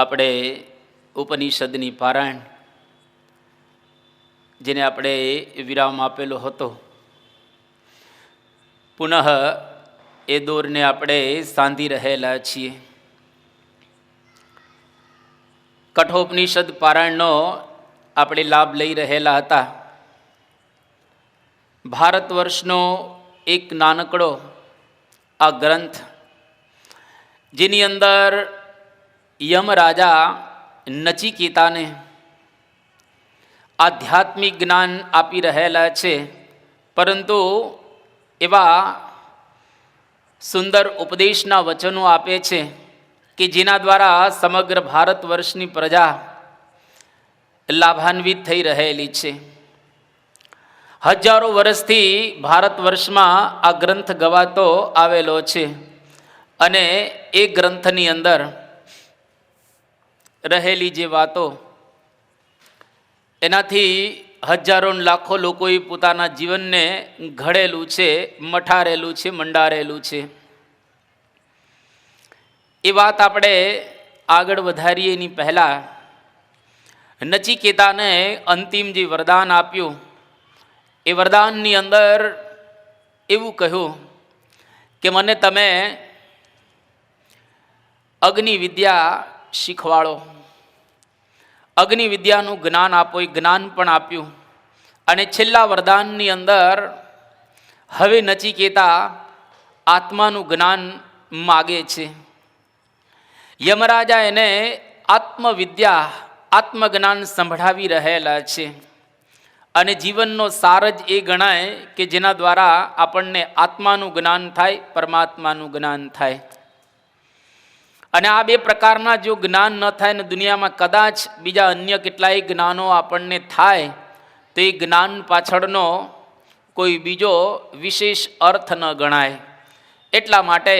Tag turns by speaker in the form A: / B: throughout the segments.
A: આપણે ઉપનિષદની પારાયણ જેને આપણે વિરામ આપેલો હતો, પુનઃ એ દોરને આપણે સાંધી રહેલા છીએ. કઠોપનિષદ પારાયણનો આપણે લાભ લઈ રહેલા હતા. ભારત વર્ષનો એક નાનકડો આ ગ્રંથ, જેની અંદર યમરાજા નચિકેતાને આધ્યાત્મિક જ્ઞાન આપી રહેલા છે, પરંતુ એવા સુંદર ઉપદેશના વચનો આપે છે કે જેના દ્વારા સમગ્ર ભારત વર્ષની પ્રજા લાભાન્વિત થઈ રહેલી છે. હજારો વર્ષથી ભારત વર્ષમાં આ ગ્રંથ ગવાતો આવેલો છે અને એ ગ્રંથની અંદર રહેલી જે વાતો, એનાથી હજારો લાખો લોકોએ પોતાના જીવનને ઘડેલું છે, મઠારેલું છે, મંડારેલું છે. એ વાત આપણે આગળ વધારીએ એની પહેલાં નચિકેતાને અંતિમ જે વરદાન આપ્યું, એ વરદાનની અંદર એવું કહ્યું કે મને તમે અગ્નિ વિદ્યા શીખવાડો, અગ્નિ વિદ્યાનું જ્ઞાન આપો. એ જ્ઞાન પણ આપ્યું. અને છેલ્લા વરદાનની અંદર હવે નચિકેતા આત્માનું જ્ઞાન માગે છે. યમરાજા એને આત્મવિદ્યા, આત્મજ્ઞાન સંભળાવી રહેલા છે. અને જીવનનો સાર જ એ ગણાય કે જેના દ્વારા આપણને આત્માનું જ્ઞાન થાય, પરમાત્માનું જ્ઞાન થાય. અને આ બે પ્રકારના જો જ્ઞાન ન થાય ને દુનિયામાં કદાચ બીજા અન્ય કેટલાય જ્ઞાનો આપણને થાય, તો એ જ્ઞાન પાછળનો કોઈ બીજો વિશેષ અર્થ ન ગણાય. એટલા માટે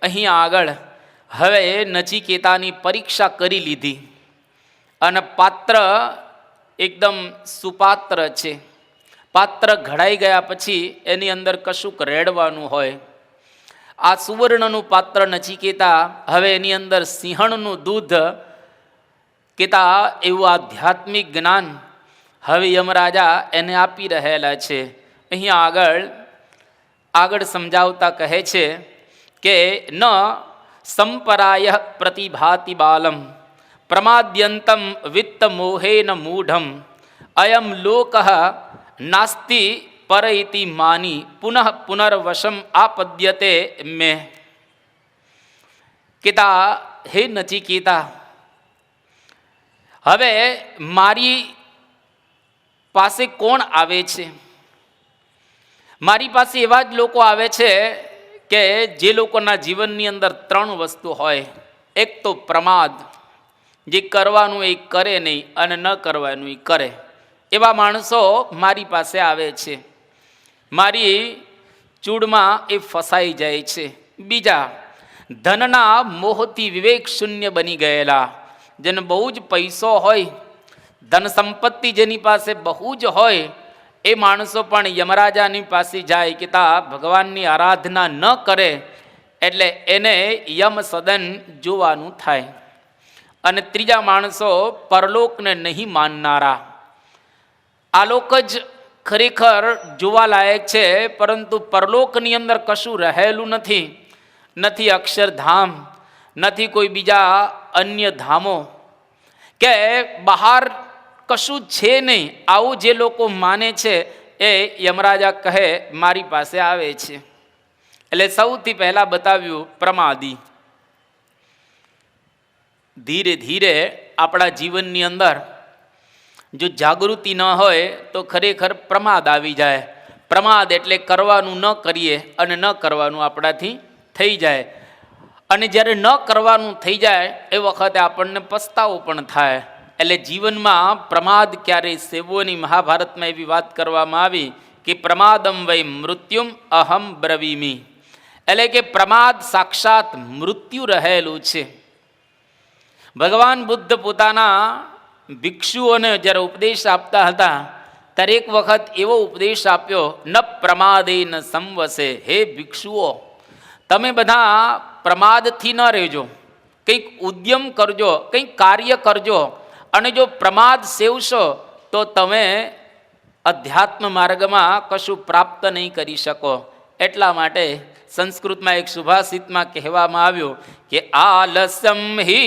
A: અહીંયા આગળ હવે નચિકેતાની પરીક્ષા કરી લીધી અને પાત્ર એકદમ સુપાત્ર છે. પાત્ર ઘડાઈ ગયા પછી એની અંદર કશુંક રેડવાનું હોય. આ સુવર્ણનું પાત્ર નચિકેતા હવે એની અંદર સિંહણનું દૂધ કેતા એવું આધ્યાત્મિક જ્ઞાન હવે યમરાજા એને આપી રહેલા છે. અહીંયા આગળ સમજાવતા કહે છે કે ન સંપરાય પ્રતિભાતિ બાલમ પ્રમાદ્યંતમ વિત્ત મોહેન મૂઢમ અયમ લોક નાસ્તિ પરૈતિ માની પુનઃ પુનર્વશમ આપદ્યતે મે. કેતા હે નચિકેતા, હવે મારી પાસે કોણ આવે છે? મારી પાસે એવા જ લોકો આવે છે કે જે લોકોના જીવનની અંદર ત્રણ વસ્તુ હોય. એક તો પ્રમાદ, જે કરવાનું એ કરે નહીં અને ન કરવાનું એ કરે. એવા માણસો મારી પાસે આવે છે. મારી ચૂડમાં એ ફસાઈ જાય છે. બીજા, ધનના મોહથી વિવેક શૂન્ય બની ગયેલા, જેને બહુ જ પૈસો હોય, ધન સંપત્તિ જેની પાસે બહુ જ હોય, એ માણસો પણ યમરાજાની પાસે જાય કે તા ભગવાનની આરાધના ન કરે એટલે એને યમ સદન જોવાનું થાય. અને ત્રીજા માણસો પરલોકને નહીં માનનારા. આ લોક જ ખરેખર જોવાલાયક છે, પરંતુ પરલોકની અંદર કશું રહેલું નથી. નથી અક્ષરધામ, નથી કોઈ બીજા અન્ય ધામો, કે બહાર કશું છે નહીં. આવું જે લોકો માને છે એ યમરાજા કહે મારી પાસે આવે છે. એટલે સૌથી પહેલાં બતાવ્યું પ્રમાદી. ધીરે ધીરે આપણા જીવનની અંદર જો જાગૃતિ ન હોય તો ખરેખર પ્રમાદ આવી જાય. પ્રમાદ એટલે કરવાનું ન કરીએ અને ન કરવાનું આપણાથી થઈ જાય. અને જ્યારે ન કરવાનું થઈ જાય એ વખતે આપણને પસ્તાવો પણ થાય. એટલે જીવનમાં પ્રમાદ ક્યારેય સેવોની મહાભારતમાં એવી વાત કરવામાં આવી કે પ્રમાદમ વૈ મૃત્યુમ અહમ બ્રવીમી. એટલે કે પ્રમાદ સાક્ષાત મૃત્યુ રહેલું છે. ભગવાન બુદ્ધ પોતાના ભિક્ષુઓને જ્યારે ઉપદેશ આપતા હતા ત્યારે એક વખત એવો ઉપદેશ આપ્યો, ન પ્રમાદે ન સંવસે. હે ભિક્ષુઓ, તમે બધા પ્રમાદથી ન રહેજો કંઈક ઉદ્યમ કરજો, કંઈક કાર્ય કરજો, અને જો પ્રમાદ સેવશો તો તમે અધ્યાત્મ માર્ગમાં કશું પ્રાપ્ત નહીં કરી શકો. એટલા માટે સંસ્કૃતમાં એક સુભાષિતમાં કહેવામાં આવ્યું કે આલસ્યમ હિ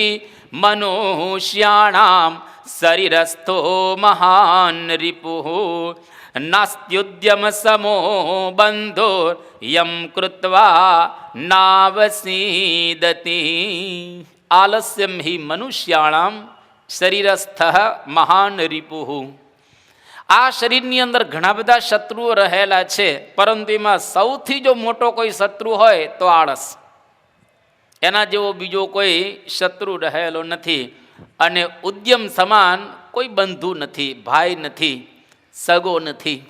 A: મનુષ્યાણામ શરીરસ્થો મહાન રિપુઃ નાસ્ત્યુદ્યમ સમો બંધો યમ કૃત્વા નાવસીદતિ. આલસ્યમ હિ મનુષ્યાણામ શરીરસ્થ મહાન રિપુઃ. આ શરીરની અંદર ઘણા બધા શત્રુઓ રહેલા છે, પરંતુ એમાં સૌથી જો મોટો કોઈ શત્રુ હોય તો આળસ. એના જેવો બીજો કોઈ શત્રુ રહેલો નથી. અને ઉદ્યમ સમાન કોઈ બંધુ નથી, ભાઈ નથી, સગો નથી.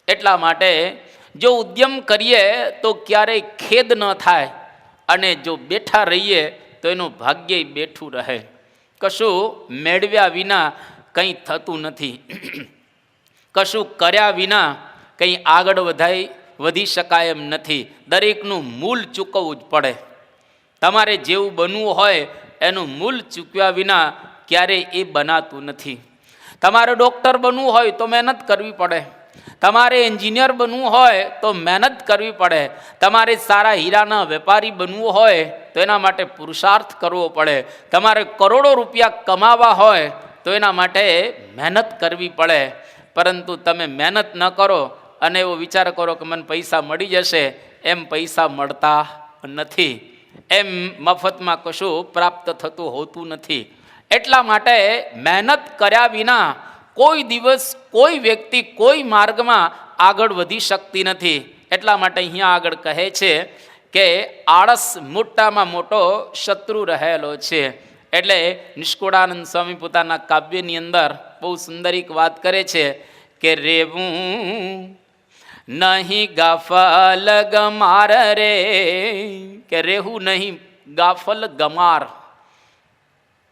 A: એટલા માટે જો ઉદ્યમ કરીએ તો ક્યારેય ખેદ ન થાય, અને જો બેઠા રહીએ તો એનું ભાગ્ય બેઠું રહે. કશું મેળવ્યા વિના કંઈ થતું નથી. કશું કર્યા વિના કંઈ આગળ વધી શકાય એમ નથી. દરેકનું મૂલ ચૂકવવું જ પડે. તમારે જેવું બનવું હોય એનું મૂલ ચૂકવ્યા વિના ક્યારેય એ બનાતું નથી. તમારે ડૉક્ટર બનવું હોય તો મહેનત કરવી પડે. તમારે એન્જિનિયર બનવું હોય તો મહેનત કરવી પડે. તમારે સારા હીરાના વેપારી બનવું હોય તો એના માટે પુરુષાર્થ કરવો પડે. તમારે કરોડો રૂપિયા કમાવા હોય તો એના માટે મહેનત કરવી પડે. પરંતુ તમે મહેનત ન કરો અને એવો વિચાર કરો કે મને પૈસા મળી જશે, એમ પૈસા મળતા નથી. એમ મફતમાં કશું પ્રાપ્ત થતું હોતું નથી. એટલા માટે મહેનત કર્યા વિના કોઈ દિવસ કોઈ વ્યક્તિ કોઈ માર્ગમાં આગળ વધી શકતી નથી. એટલા માટે અહીંયા આગળ કહે છે કે આળસ મોટામાં મોટો શત્રુ રહેલો છે. એટલે નિષ્કુળાનંદ સ્વામી પોતાના કાવ્યની અંદર બહુ સુંદર એક વાત કરે છે કે રેવું નહીં ગાફલ ગમાર રે, કે રેવું નહીં ગાફલ ગમાર.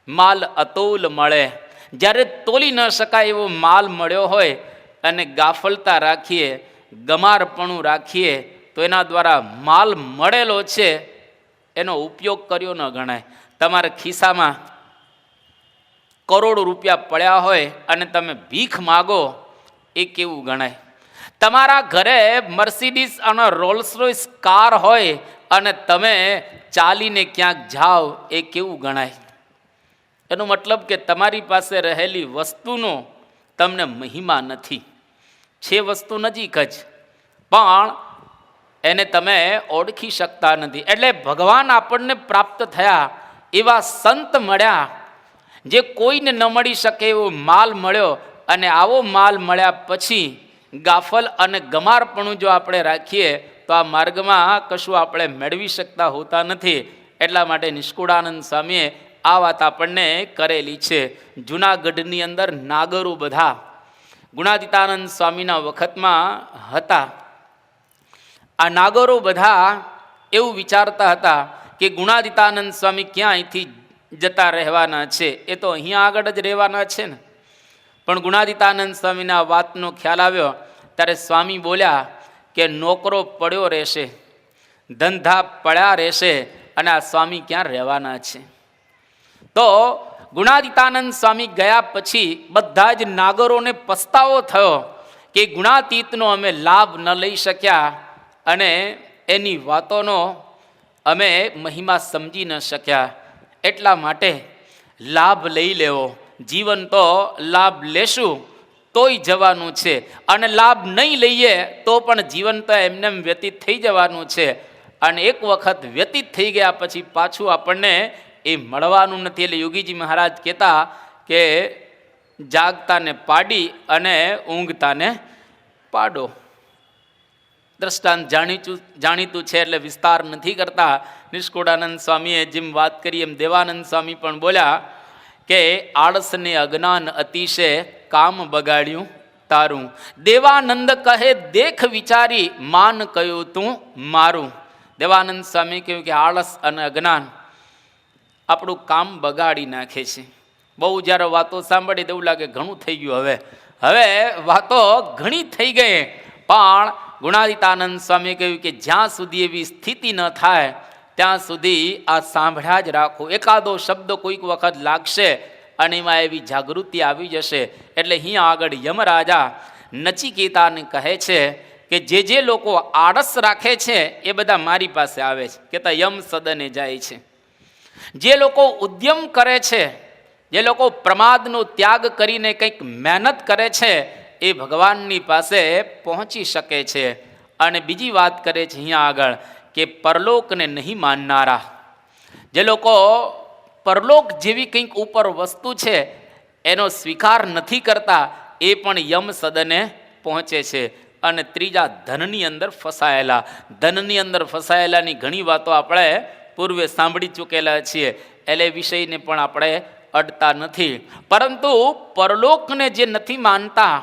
A: માલ અતોલ મળે, જ્યારે તોલી ન શકાય એવો માલ મળ્યો હોય અને ગાફલતા રાખીએ, ગમારપણું રાખીએ તો એના દ્વારા માલ મળેલો છે એનો ઉપયોગ કર્યો ન ગણાય. તમારા ખિસ્સામાં કરોડો રૂપિયા પડ્યા હોય અને તમે ભીખ માગો એ કેવું ગણાય? તમારા ઘરે મર્સિડીઝ અને રોલ્સ રોયસ કાર હોય અને તમે ચાલીને ક્યાંક જાઓ એ કેવું ગણાય? એનો મતલબ કે તમારી પાસે રહેલી વસ્તુનો તમને મહિમા નથી. છે વસ્તુ નજીક જ, પણ એને તમે ઓળખી શકતા નથી. એટલે ભગવાન આપણને પ્રાપ્ત થયા, એવા સંત મળ્યા, જે કોઈને ન મળી શકે એવો માલ મળ્યો. અને આવો માલ મળ્યા પછી ગાફલ અને ગમારપણું જો આપણે રાખીએ તો આ માર્ગમાં કશું આપણે મેળવી શકતા હોતા નથી. એટલા માટે નિષ્કુળાનંદ સ્વામીએ આ વાત આપણને કરેલી છે. જૂનાગઢની અંદર નાગરો બધા ગુણાતીતાનંદ સ્વામીના વખતમાં હતા. આ નાગરો બધા એવું વિચારતા હતા કે ગુણાતીતાનંદ સ્વામી ક્યાં અહીંથી જતા રહેવાના છે, એ તો અહીંયા આગળ જ રહેવાના છે ને. પણ ગુણાતીતાનંદ સ્વામીને આ વાતનો ખ્યાલ આવ્યો ત્યારે સ્વામી બોલ્યા કે નોકરો પડ્યો રહેશે, ધંધા પડ્યા રહેશે, અને આ સ્વામી ક્યાં રહેવાના છે. તો ગુણાતીતાનંદ સ્વામી ગયા પછી બધા જ નાગરોને પસ્તાવો થયો કે ગુણાતીતનો અમે લાભ ન લઈ શક્યા અને એની વાતોનો અમે મહિમા સમજી ન શક્યા. એટલા માટે લાભ લઈ લેવો. જીવન તો લાભ લેશું તોય જવાનું છે, અને લાભ નહીં લઈએ તો પણ જીવન તો એમને વ્યતીત થઈ જવાનું છે. અને એક વખત વ્યતીત થઈ ગયા પછી પાછું આપણને એ મળવાનું નથી. એટલે યોગીજી મહારાજ કહેતા કે જાગતાને પાડી અને ઊંઘતાને પાડો. દ્રષ્ટાંત જાણીતું છે એટલે વિસ્તાર નથી કરતા. નિષ્કુળાનંદ સ્વામીએ જેમ વાત કરી એમ દેવાનંદ સ્વામી પણ બોલ્યા કે આળસને અજ્ઞાન અતિશય કામ બગાડ્યું તારું. દેવાનંદ કહે દેખ વિચારી માન કયું તું મારું. દેવાનંદ સ્વામી કહ્યું કે આળસ અને અજ્ઞાન આપણું કામ બગાડી નાખે છે. બહુ જ્યારે વાતો સાંભળી તો એવું લાગે ઘણું થઈ ગયું, હવે વાતો ઘણી થઈ ગઈ. પણ ગુણાતીતાનંદ સ્વામી કહ્યું કે જ્યાં સુધી એવી સ્થિતિ ન થાય ત્યાં સુધી આ સાંભળ્યા જ રાખો. એકાદો શબ્દ કોઈક વખત લાગશે અને એમાં એવી જાગૃતિ આવી જશે. એટલે અહીંયા આગળ યમરાજા નચિકેતાને કહે છે કે જે લોકો આળસ રાખે છે એ બધા મારી પાસે આવે છે, કહેતા યમ સદને જાય છે. જે લોકો ઉદ્યમ કરે છે, જે લોકો પ્રમાદનો ત્યાગ કરીને કંઈક મહેનત કરે છે, એ ભગવાનની પાસે પહોંચી શકે છે. અને બીજી વાત કરે છે અહીંયા આગળ કે પરલોકને નહીં માનનારા, જે લોકો પરલોક જેવી કંઈક ઉપર વસ્તુ છે એનો સ્વીકાર નથી કરતા, એ પણ યમ સદને પહોંચે છે. અને ત્રીજા ધનની અંદર ફસાયેલા. ધનની અંદર ફસાયેલાની ઘણી વાતો આપણે પૂર્વે સાંભળી ચૂકેલા છીએ, એટલે વિષયને પણ આપણે અડતા નથી. પરંતુ પરલોકને જે નથી માનતા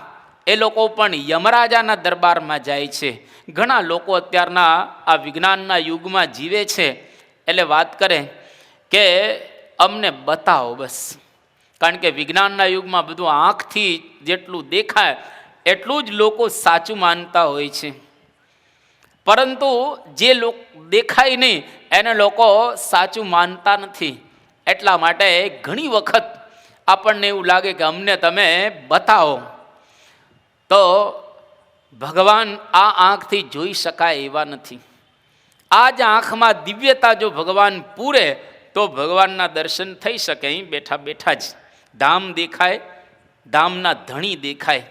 A: એ લોકો પણ યમરાજાના દરબારમાં જાય છે. ઘણા લોકો અત્યારના આ વિજ્ઞાનના યુગમાં જીવે છે, એટલે વાત કરે કે અમને બતાવો બસ. કારણ કે વિજ્ઞાનના યુગમાં બધું આંખથી જેટલું દેખાય એટલું જ લોકો સાચું માનતા હોય છે. પરંતુ જે દેખાય નહીં એને લોકો સાચું માનતા નથી. એટલા માટે ઘણી વખત આપણને એવું લાગે કે અમને તમે બતાવો. તો ભગવાન આ આંખથી જોઈ શકાય એવા નથી. આ જ આંખમાં દિવ્યતા જો ભગવાન પૂરે તો ભગવાનના દર્શન થઈ શકે. અહીં બેઠા બેઠા જ ધામ દેખાય, ધામના ધણી દેખાય,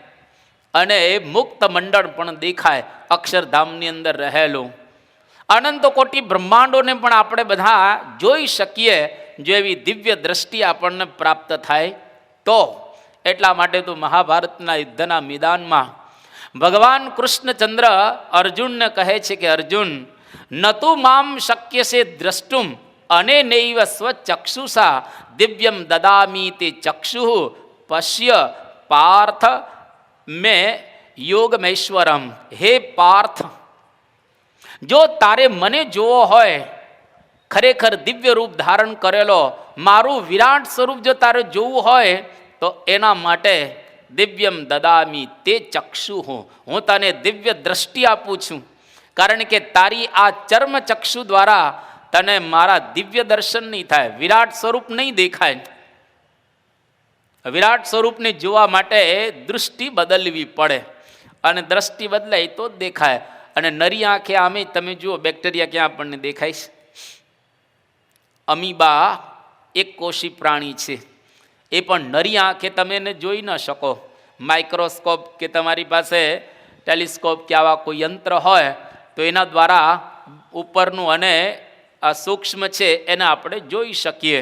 A: અને એ મુક્ત મંડળ પણ દેખાય, અક્ષરધામની અંદર રહેલું અનંત કોટી બ્રહ્માંડોને પણ આપણે બધા જોઈ શકીએ, જો એવી દિવ્ય દ્રષ્ટિ આપણને પ્રાપ્ત થાય તો. એટલા માટે તો મહાભારતના યુદ્ધના મેદાનમાં ભગવાન કૃષ્ણચંદ્ર અર્જુનને કહે છે કે અર્જુન, નતુ મામ શક્ય છે દ્રષ્ટુમ અને નૈવ સ્વચક્ષુષા દિવ્યમ દદામી તે ચક્ષુ પશ્ય પાર્થ મેં યોગમેશ્વરમ. હે પાર્થ, જો તારે મને જોવો હોય, ખરેખર દિવ્ય રૂપ ધારણ કરેલો મારું વિરાટ સ્વરૂપ જો તારે જોવું હોય તો એના માટે દિવ્યમ દદામી તે ચક્ષુ હું તને દિવ્ય દ્રષ્ટિ આપું છું. કારણ કે તારી આ ચર્મ ચક્ષુ દ્વારા તને મારા દિવ્ય દર્શન નહીં થાય, વિરાટ સ્વરૂપ નહીં દેખાય. વિરાટ સ્વરૂપને જોવા માટે દૃષ્ટિ બદલવી પડે, અને દ્રષ્ટિ બદલાય તો દેખાય. અને નરી આંખે આમે તમે જુઓ બેક્ટેરિયા ક્યાં આપણને દેખાય છે. અમીબા એક કોષી પ્રાણી છે, એ પણ નરી આંખે તમે એને જોઈ ન શકો. માઇક્રોસ્કોપ કે તમારી પાસે ટેલિસ્કોપ કે આવા કોઈ યંત્ર હોય તો એના દ્વારા ઉપરનું અને આ સૂક્ષ્મ છે એને આપણે જોઈ શકીએ.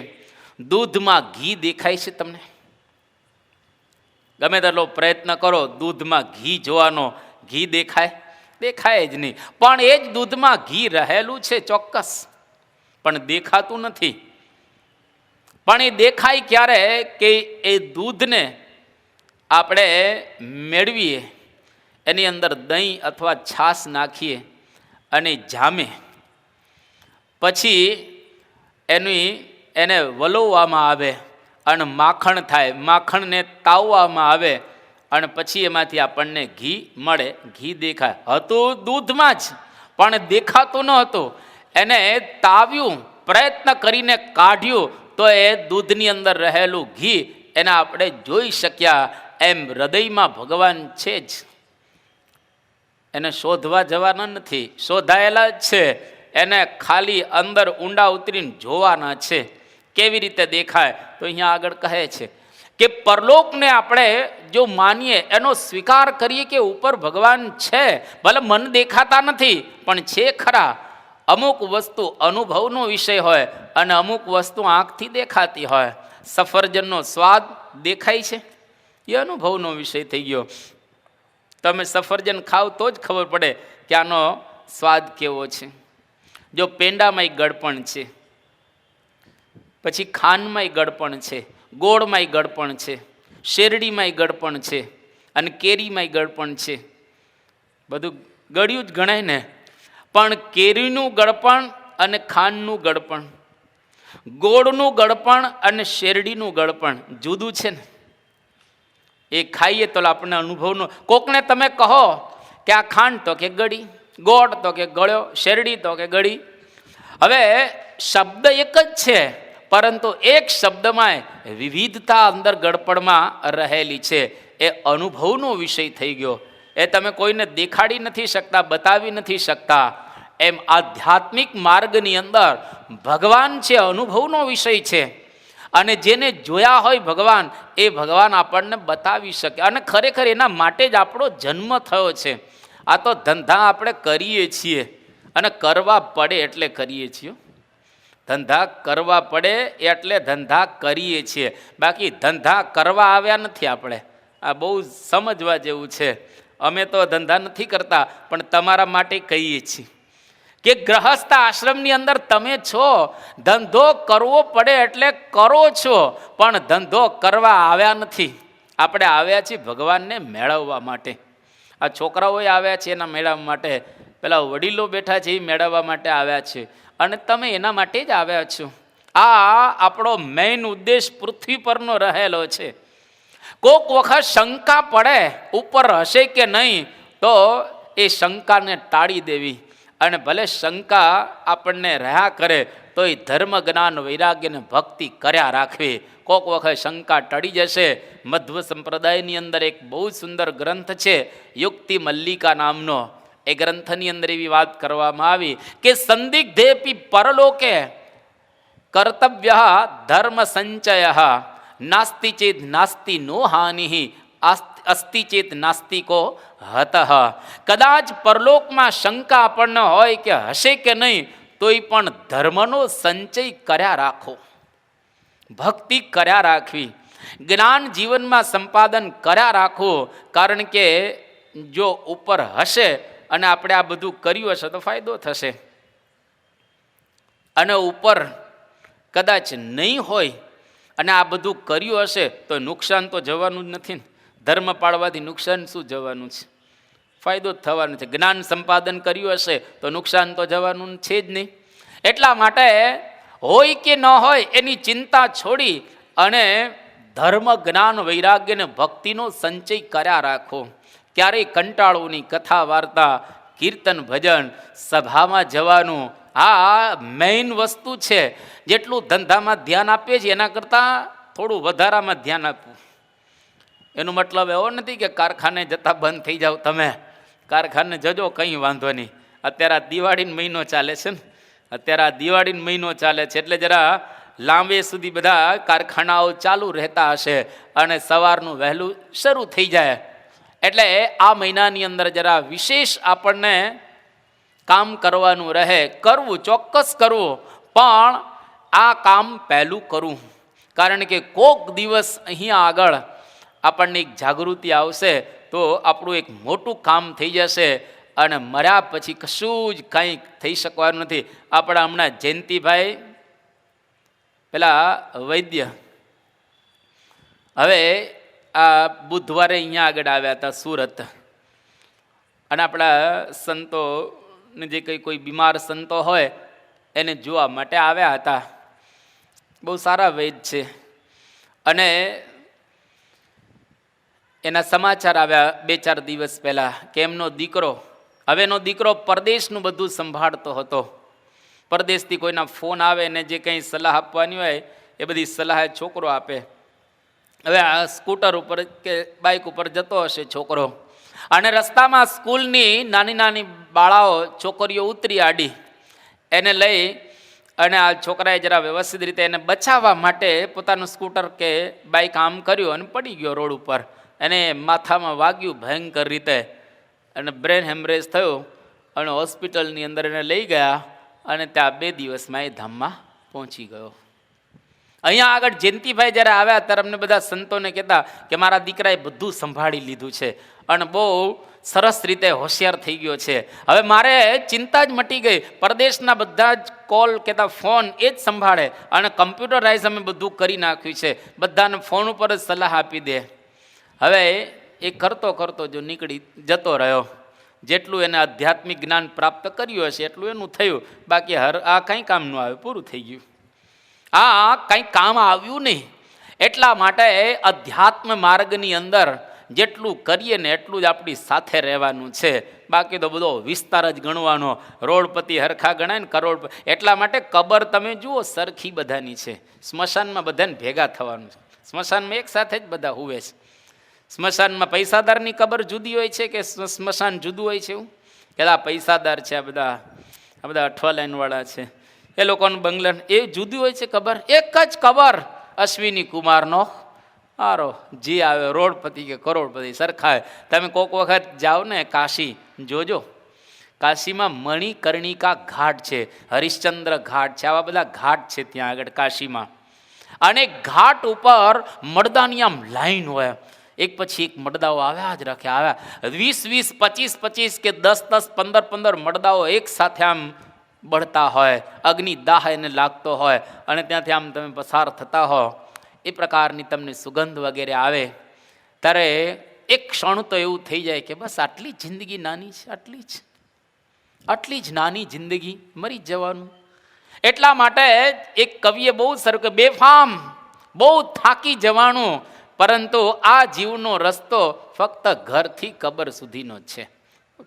A: દૂધમાં ઘી દેખાય છે તમને? ગમે તેટલો પ્રયત્ન કરો દૂધમાં ઘી જોવાનો, ઘી દેખાય? દેખાય જ નહીં. પણ એ જ દૂધમાં ઘી રહેલું છે ચોક્કસ, પણ દેખાતું નથી. પણ એ દેખાય ક્યારે કે એ દૂધને આપણે મેળવીએ, એની અંદર દહીં અથવા છાશ નાખીએ અને જામે, પછી એને વલોવવામાં આવે અને માખણ થાય, માખણને તાવવામાં આવે અને પછી એમાંથી આપણને ઘી મળે. ઘી દેખાય હતું દૂધમાં જ, પણ દેખાતું ન હતું. એને તાવ્યું, પ્રયત્ન કરીને કાઢ્યું તો એ દૂધની અંદર રહેલું ઘી એને આપણે જોઈ શક્યા. એમ હૃદયમાં ભગવાન છે જ, એને શોધવા જવાના નથી, શોધાયેલા જ છે. એને ખાલી અંદર ઊંડા ઉતરીને જોવાના છે. કેવી રીતે દેખાય? તો અહીંયા આગળ કહે છે કે પરલોકને આપણે જો માનીએ, એનો સ્વીકાર કરીએ કે ઉપર ભગવાન છે, ભલે મન દેખાતા નથી પણ છે ખરા. અમુક વસ્તુ અનુભવનો વિષય હોય અને અમુક વસ્તુ આંખથી દેખાતી હોય. સફરજનનો સ્વાદ દેખાય છે, એ અનુભવનો વિષય થઈ ગયો. તમે સફરજન ખાવ તો જ ખબર પડે કે આનો સ્વાદ કેવો છે. જો પેંડામાંય ગળપણ છે, પછી ખાંડમાંય ગળપણ છે, ગોળમાંય ગળપણ છે, શેરડીમાંય ગળપણ છે, અને કેરીમાંય ગળપણ છે. બધું ગળ્યું જ ગણાય ને. પણ કેરીનું ગળપણ અને ખાંડનું ગળપણ, ગોળનું ગળપણ અને શેરડીનું ગળપણ જુદું છે ને. એ ખાઈએ તો આપણને અનુભવનો. કોકને તમે કહો કે આ ખાંડ, તો કે ગળી, ગોળ તો કે ગળ્યો, શેરડી તો કે ગળી. હવે શબ્દ એક જ છે, પરંતુ એક શબ્દમાં વિવિધતા અંદર ગડપડમાં રહેલી છે. એ અનુભવનો વિષય થઈ ગયો. એ તમે કોઈને દેખાડી નથી શકતા, બતાવી નથી શકતા. એમ આધ્યાત્મિક માર્ગની અંદર ભગવાન છે, અનુભવનો વિષય છે. અને જેને જોયા હોય ભગવાન, એ ભગવાન આપણને બતાવી શકે. અને ખરેખર એના માટે જ આપણો જન્મ થયો છે. આ તો ધંધા આપણે કરીએ છીએ, અને કરવા પડે એટલે કરીએ છીએ. ધંધા કરવા પડે એટલે ધંધા કરીએ છીએ, બાકી ધંધા કરવા આવ્યા નથી આપણે. આ બહુ સમજવા જેવું છે. અમે તો ધંધા નથી કરતા, પણ તમારા માટે કહીએ છીએ કે ગ્રહસ્થ આશ્રમની અંદર તમે છો, ધંધો કરવો પડે એટલે કરો છો, પણ ધંધો કરવા આવ્યા નથી. આપણે આવ્યા છીએ ભગવાનને મેળવવા માટે. આ છોકરાઓ આવ્યા છે એના મેળવવા માટે, પેલા વડીલો બેઠા છે એ મેળવવા માટે આવ્યા છે, અને તમે એના માટે જ આવ્યા છો. આ આપણો મેઇન ઉદ્દેશ પૃથ્વી પરનો રહેલો છે. કોક વખત શંકા પડે ઉપર હશે કે નહીં, તો એ શંકાને ટાળી દેવી. અને ભલે શંકા આપણને રહ્યા કરે તો એ ધર્મ જ્ઞાન વૈરાગ્ય ને ભક્તિ કર્યા રાખવી. કોક વખત શંકા ટળી જશે. મધ્વ સંપ્રદાયની અંદર એક બહુ સુંદર ગ્રંથ છે, યુક્તિ મલ્લિકા નામનો. એ ગ્રંથની અંદર એવી વાત કરવામાં આવી કે સંદિગ્ધેપી પરલોકે કર્તવ્ય ધર્મ સંચય નાસ્તિ ચેત નાસ્તિ નો હાનિ અસ્તિ ચેત નાસ્તિકો હતઃ. કદાચ પરલોકમાં શંકા આપણને હોય કે હશે કે નહીં, તોય પણ ધર્મનો સંચય કર્યા રાખો, ભક્તિ કર્યા રાખવી, જ્ઞાન જીવનમાં સંપાદન કર્યા રાખવું. કારણ કે જો ઉપર હશે અને આપણે આ બધું કર્યું હશે તો ફાયદો થશે, અને ઉપર કદાચ નહીં હોય અને આ બધું કર્યું હશે તો નુકસાન તો જવાનું જ નથી ને. ધર્મ પાળવાથી નુકસાન શું જવાનું છે? ફાયદો જ થવાનો છે. જ્ઞાન સંપાદન કર્યું હશે તો નુકસાન તો જવાનું છે જ નહીં. એટલા માટે હોય કે ન હોય એની ચિંતા છોડી અને ધર્મ જ્ઞાન વૈરાગ્ય ને ભક્તિનો સંચય કર્યા રાખો. ક્યારેય કંટાળવું નહીં. કથા વાર્તા, કીર્તન, ભજન, સભામાં જવાનું, આ મેઇન વસ્તુ છે. જેટલું ધંધામાં ધ્યાન આપીએ છીએ એના કરતાં થોડું વધારામાં ધ્યાન આપવું. એનો મતલબ એવો નથી કે કારખાને જતા બંધ થઈ જાઓ. તમે કારખાને જજો, કંઈ વાંધો નહીં. અત્યારે આ દિવાળીનો મહિનો ચાલે છે ને, અત્યારે આ દિવાળીનો મહિનો ચાલે છે, એટલે જરા લાંબે સુધી બધા કારખાનાઓ ચાલુ રહેતા હશે અને સવારનું વહેલું શરૂ થઈ જાય. એટલે આ મહિનાની અંદર જરા વિશેષ આપણને કામ કરવાનું રહે. કરવું, ચોક્કસ કરવું, પણ આ કામ પહેલું કરવું. કારણ કે કોક દિવસ અહીંયા આગળ આપણને એક જાગૃતિ આવશે તો આપણું એક મોટું કામ થઈ જશે, અને મર્યા પછી કશું જ કંઈ થઈ શકવાનું નથી. આપણા હમણાં જયંતિભાઈ પેલા વૈદ્ય, હવે આ બુધવારે અહીંયા આગળ આવ્યા હતા સુરત, અને આપણા સંતોને જે કંઈ કોઈ બીમાર સંતો હોય એને જોવા માટે આવ્યા હતા. બહુ સારા વૈદ છે. અને એના સમાચાર આવ્યા 2-4 દિવસ પહેલાં કે એમનો દીકરો, હવેનો દીકરો પરદેશનું બધું સંભાળતો હતો. પરદેશથી કોઈના ફોન આવે ને જે કંઈ સલાહ આપવાની હોય એ બધી સલાહ છોકરો આપે. હવે આ સ્કૂટર ઉપર કે બાઇક ઉપર જતો હશે છોકરો, અને રસ્તામાં સ્કૂલની નાની નાની બાળાઓ, છોકરીઓ ઉતરી આડી, એને લઈ અને આ છોકરાએ જરા વ્યવસ્થિત રીતે એને બચાવવા માટે પોતાનું સ્કૂટર કે બાઇક આમ કર્યું અને પડી ગયો રોડ ઉપર. એને માથામાં વાગ્યું ભયંકર રીતે, અને બ્રેન હેમરેજ થયો, અને હોસ્પિટલની અંદર એને લઈ ગયા, અને ત્યાં 2 દિવસમાં એ ધામમાં પહોંચી ગયો. અહીંયા આગળ જયંતિભાઈ જ્યારે આવ્યા ત્યારે અમને બધા સંતોને કહેતા કે મારા દીકરાએ બધું સંભાળી લીધું છે અને બહુ સરસ રીતે હોશિયાર થઈ ગયો છે. હવે મારે ચિંતા જ મટી ગઈ. પરદેશના બધા જ કોલ કહેતા ફોન એ જ સંભાળે, અને કમ્પ્યુટરાઇઝ અમે બધું કરી નાખ્યું છે, બધાને ફોન ઉપર જ સલાહ આપી દે. હવે એ કરતો કરતો જો નીકળી જતો રહ્યો. જેટલું એને આધ્યાત્મિક જ્ઞાન પ્રાપ્ત કર્યું હશે એટલું એનું થયું, બાકી આ કંઈ કામ ન આવે, પૂરું થઈ ગયું. આ કંઈ કામ આવ્યું નહીં. એટલા માટે અધ્યાત્મ માર્ગની અંદર જેટલું કરીએ ને એટલું જ આપણી સાથે રહેવાનું છે, બાકી તો બધો વિસ્તાર જ ગણવાનો. રોડપતિ હરખા ગણાય ને કરોડપતિ. એટલા માટે કબર તમે જુઓ સરખી બધાની છે. સ્મશાનમાં બધાને ભેગા થવાનું છે. સ્મશાનમાં એક સાથે જ બધા હુવે છે. સ્મશાનમાં પૈસાદારની કબર જુદી હોય છે કે સ્મશાન જુદું હોય છે? એવું કે આ પૈસાદાર છે, આ બધા અઠવા લાઈનવાળા છે, એ લોકોનું બંગલા એ જુદી હોય છે કબર. એક જ કબર અશ્વિની કુમારનો આરો જે આવે રોડપતિ કે કરોડપતિ સરખા. તમે કોઈક વખત જાઓ ને કાશી, જોજો કાશીમાં મણિકર્ણિકા ઘાટ છે, હરિશ્ચંદ્ર ઘાટ છે, આવા બધા ઘાટ છે ત્યાં આગળ કાશીમાં. અને ઘાટ ઉપર મડદાની આમ લાઈન હોય, એક પછી એક મડદાઓ આવ્યા જ રાખે, આવ્યા 20-20, 25-25 કે 10-10, 15-15 મડદાઓ એક સાથે આમ બળતા હોય, અગ્નિ દાહ એને લાગતો હોય, અને ત્યાંથી આમ તમે પસાર થતા હો, એ પ્રકારની તમને સુગંધ વગેરે આવે, ત્યારે એક ક્ષણ તો એવું થઈ જાય કે બસ આટલી જિંદગી નાની છે, આટલી જ નાની જિંદગી, મરી જવાનું. એટલા માટે એક કવિએ બહુ સરસ કે બેફામ બહુ થાકી જવાનું, પરંતુ આ જીવનો રસ્તો ફક્ત ઘરથી કબર સુધીનો છે.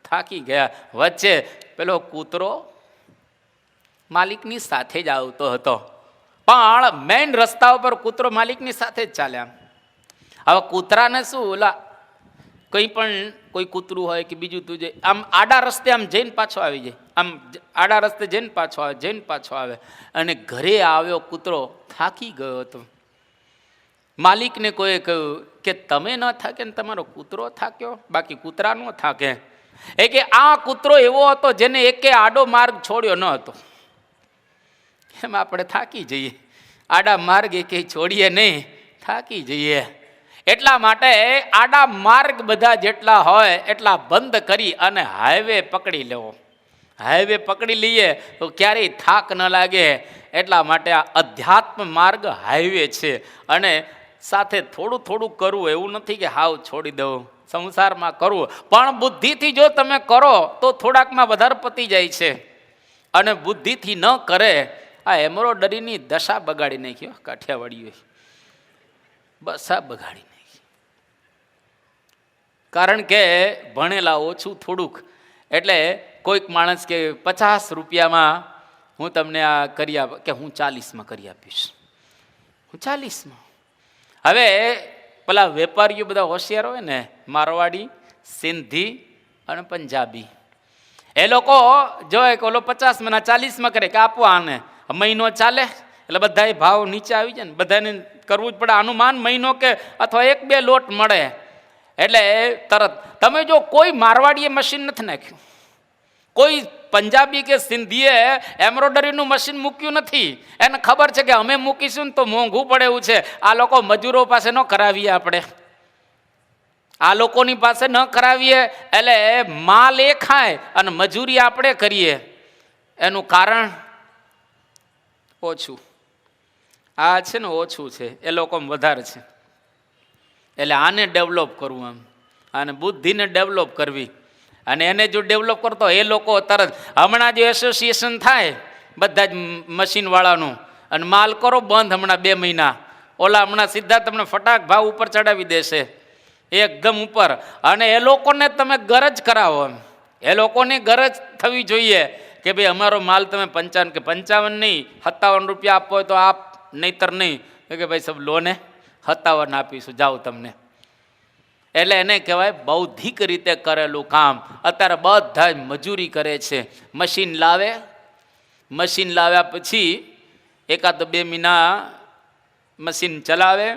A: થાકી ગયા. વચ્ચે પેલો કૂતરો માલિકની સાથે જ આવતો હતો, પણ મેઇન રસ્તા ઉપર કૂતરો માલિકની સાથે જ ચાલ્યા. હવે કૂતરાને શું, ઓલા કોઈ કૂતરું હોય કે બીજું તું જે આમ આડા રસ્તે આમ જઈને પાછો આવી જાય, આમ આડા રસ્તે જઈને પાછો આવે. અને ઘરે આવ્યો કૂતરો થાકી ગયો હતો. માલિકને કોઈએ કહ્યું કે તમે ન થાકે ને તમારો કૂતરો થાક્યો, બાકી કૂતરા ન થાકે. એ કે આ કૂતરો એવો હતો જેને એકે આડો માર્ગ છોડ્યો ન હતો. એમ આપણે થાકી જઈએ, આડા માર્ગ એકે છોડીએ નહીં, થાકી જઈએ. એટલા માટે આડા માર્ગ બધા જેટલા હોય એટલા બંધ કરી અને હાઈવે પકડી લેવો. હાઈવે પકડી લઈએ તો ક્યારેય થાક ન લાગે. એટલા માટે આ અધ્યાત્મ માર્ગ હાઈવે છે. અને સાથે થોડું થોડું કરવું, એવું નથી કે હાવ છોડી દઉં. સંસારમાં કરવું, પણ બુદ્ધિથી જો તમે કરો તો થોડાકમાં વધારે પતી જાય છે. અને બુદ્ધિથી ન કરે, આ એમ્બ્રોડરીની દશા બગાડી નાખ્યો કાઠિયાવાડીઓએ, બસા બગાડી નાખી. કારણ કે ભણેલા ઓછું થોડુંક, એટલે કોઈક માણસ કે 50 રૂપિયામાં હું તમને આ કરી આપ, કે હું 40માં કરી આપીશ, હું 40માં. હવે પેલા વેપારીઓ બધા હોશિયાર હોય ને, મારવાડી, સિંધી અને પંજાબી, એ લોકો જોયે કે ઓલો 50માં 40માં કરે, કે આપો આને, મહિનો ચાલે એટલે બધા ભાવ નીચે આવી જાય ને, બધાને કરવું જ પડે અનુમાન, મહિનો કે અથવા 1-2 લોટ મળે એટલે તરત. તમે જો કોઈ મારવાડીએ મશીન નથી નાખ્યું, કોઈ પંજાબી કે સિંધીએ એમ્બ્રોડરીનું મશીન મૂક્યું નથી. એને ખબર છે કે અમે મૂકીશું ને તો મોંઘું પડે એવું છે, આ લોકો મજૂરો પાસે ન કરાવીએ, આપણે આ લોકોની પાસે ન કરાવીએ એટલે માલ એ ખાય અને મજૂરી આપણે કરીએ. એનું કારણ ઓછું, આ છે ને ઓછું છે, એ લોકો વધારે છે. એટલે આને ડેવલપ કરવું, આમ આને બુદ્ધિને ડેવલપ કરવી. અને એને જો ડેવલપ કરતો એ લોકો તરત, હમણાં જે એસોસિએશન થાય બધા જ મશીનવાળાનું, અને માલ કરો બંધ હમણાં 2 મહિના, ઓલા હમણાં સીધા તમને ફટાક ભાવ ઉપર ચડાવી દેશે એકદમ ઉપર. અને એ લોકોને તમે ગરજ કરાવો, એ લોકોની ગરજ થવી જોઈએ કે ભાઈ અમારો માલ તમે 55 કે 55 નહીં 57 રૂપિયા આપવો હોય તો આપ, નહીતર નહીં. કે ભાઈ સબ લોને 57 આપીશું, જાઓ તમને. એટલે એને કહેવાય બૌદ્ધિક રીતે કરેલું કામ. અત્યારે બધા જ મજૂરી કરે છે. મશીન લાવે, મશીન લાવ્યા પછી 1-2 મહિના મશીન ચલાવે,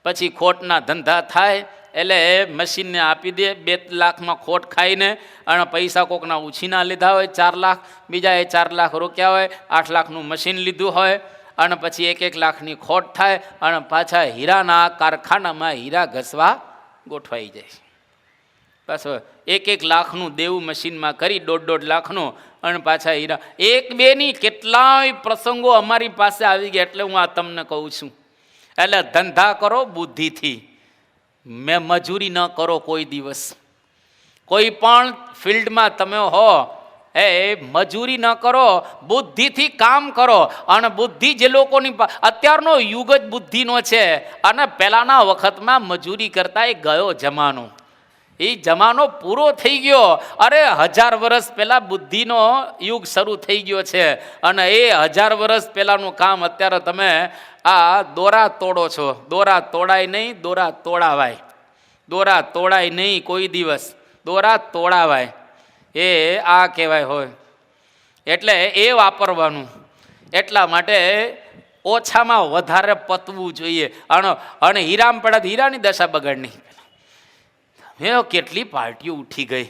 A: પછી ખોટના ધંધા થાય એટલે મશીનને આપી દે. 2 લાખમાં ખોટ ખાઈને અને પૈસા કોકના ઉછીના લીધા હોય 4 લાખ, બીજાએ 4 લાખ રોક્યા હોય, 8 લાખનું મશીન લીધું હોય, અને પછી 1-1 લાખની ખોટ થાય, અને પાછા હીરાના કારખાનામાં હીરા ઘસવા ગોઠવાઈ જાય. બસ 1-1 લાખનું દેવું મશીનમાં કરી, 1.5-1.5 લાખનું, અને પાછા હીરા. 1-2 ની કેટલાય પ્રસંગો અમારી પાસે આવી ગયા. એટલે હું આ તમને કહું છું, એટલે ધંધા કરો બુદ્ધિથી, મેં મજૂરી ન કરો કોઈ દિવસ. કોઈ પણ ફિલ્ડમાં તમે હો, એ મજૂરી ન કરો, બુદ્ધિથી કામ કરો. અને બુદ્ધિ જે લોકોની અત્યારનો યુગ જ બુદ્ધિનો છે. અને પહેલાંના વખતમાં મજૂરી કરતા એ ગયો જમાનો, એ જમાનો પૂરો થઈ ગયો. અરે 1000 વર્ષ પહેલાં બુદ્ધિનો યુગ શરૂ થઈ ગયો છે. અને એ 1000 વર્ષ પહેલાંનું કામ અત્યારે તમે આ દોરા તોડો છો. દોરા તોડાય નહીં, દોરા તોડાવાય. દોરા તોડાય નહીં કોઈ દિવસ, દોરા તોડાવાય. એ આ કહેવાય હોય. એટલે એ વાપરવાનું. એટલા માટે ઓછામાં વધારે પતવું જોઈએ. અને હીરામાં પડ્યા હીરાની દશા બગાડની. હે કેટલી પાર્ટીઓ ઉઠી ગઈ.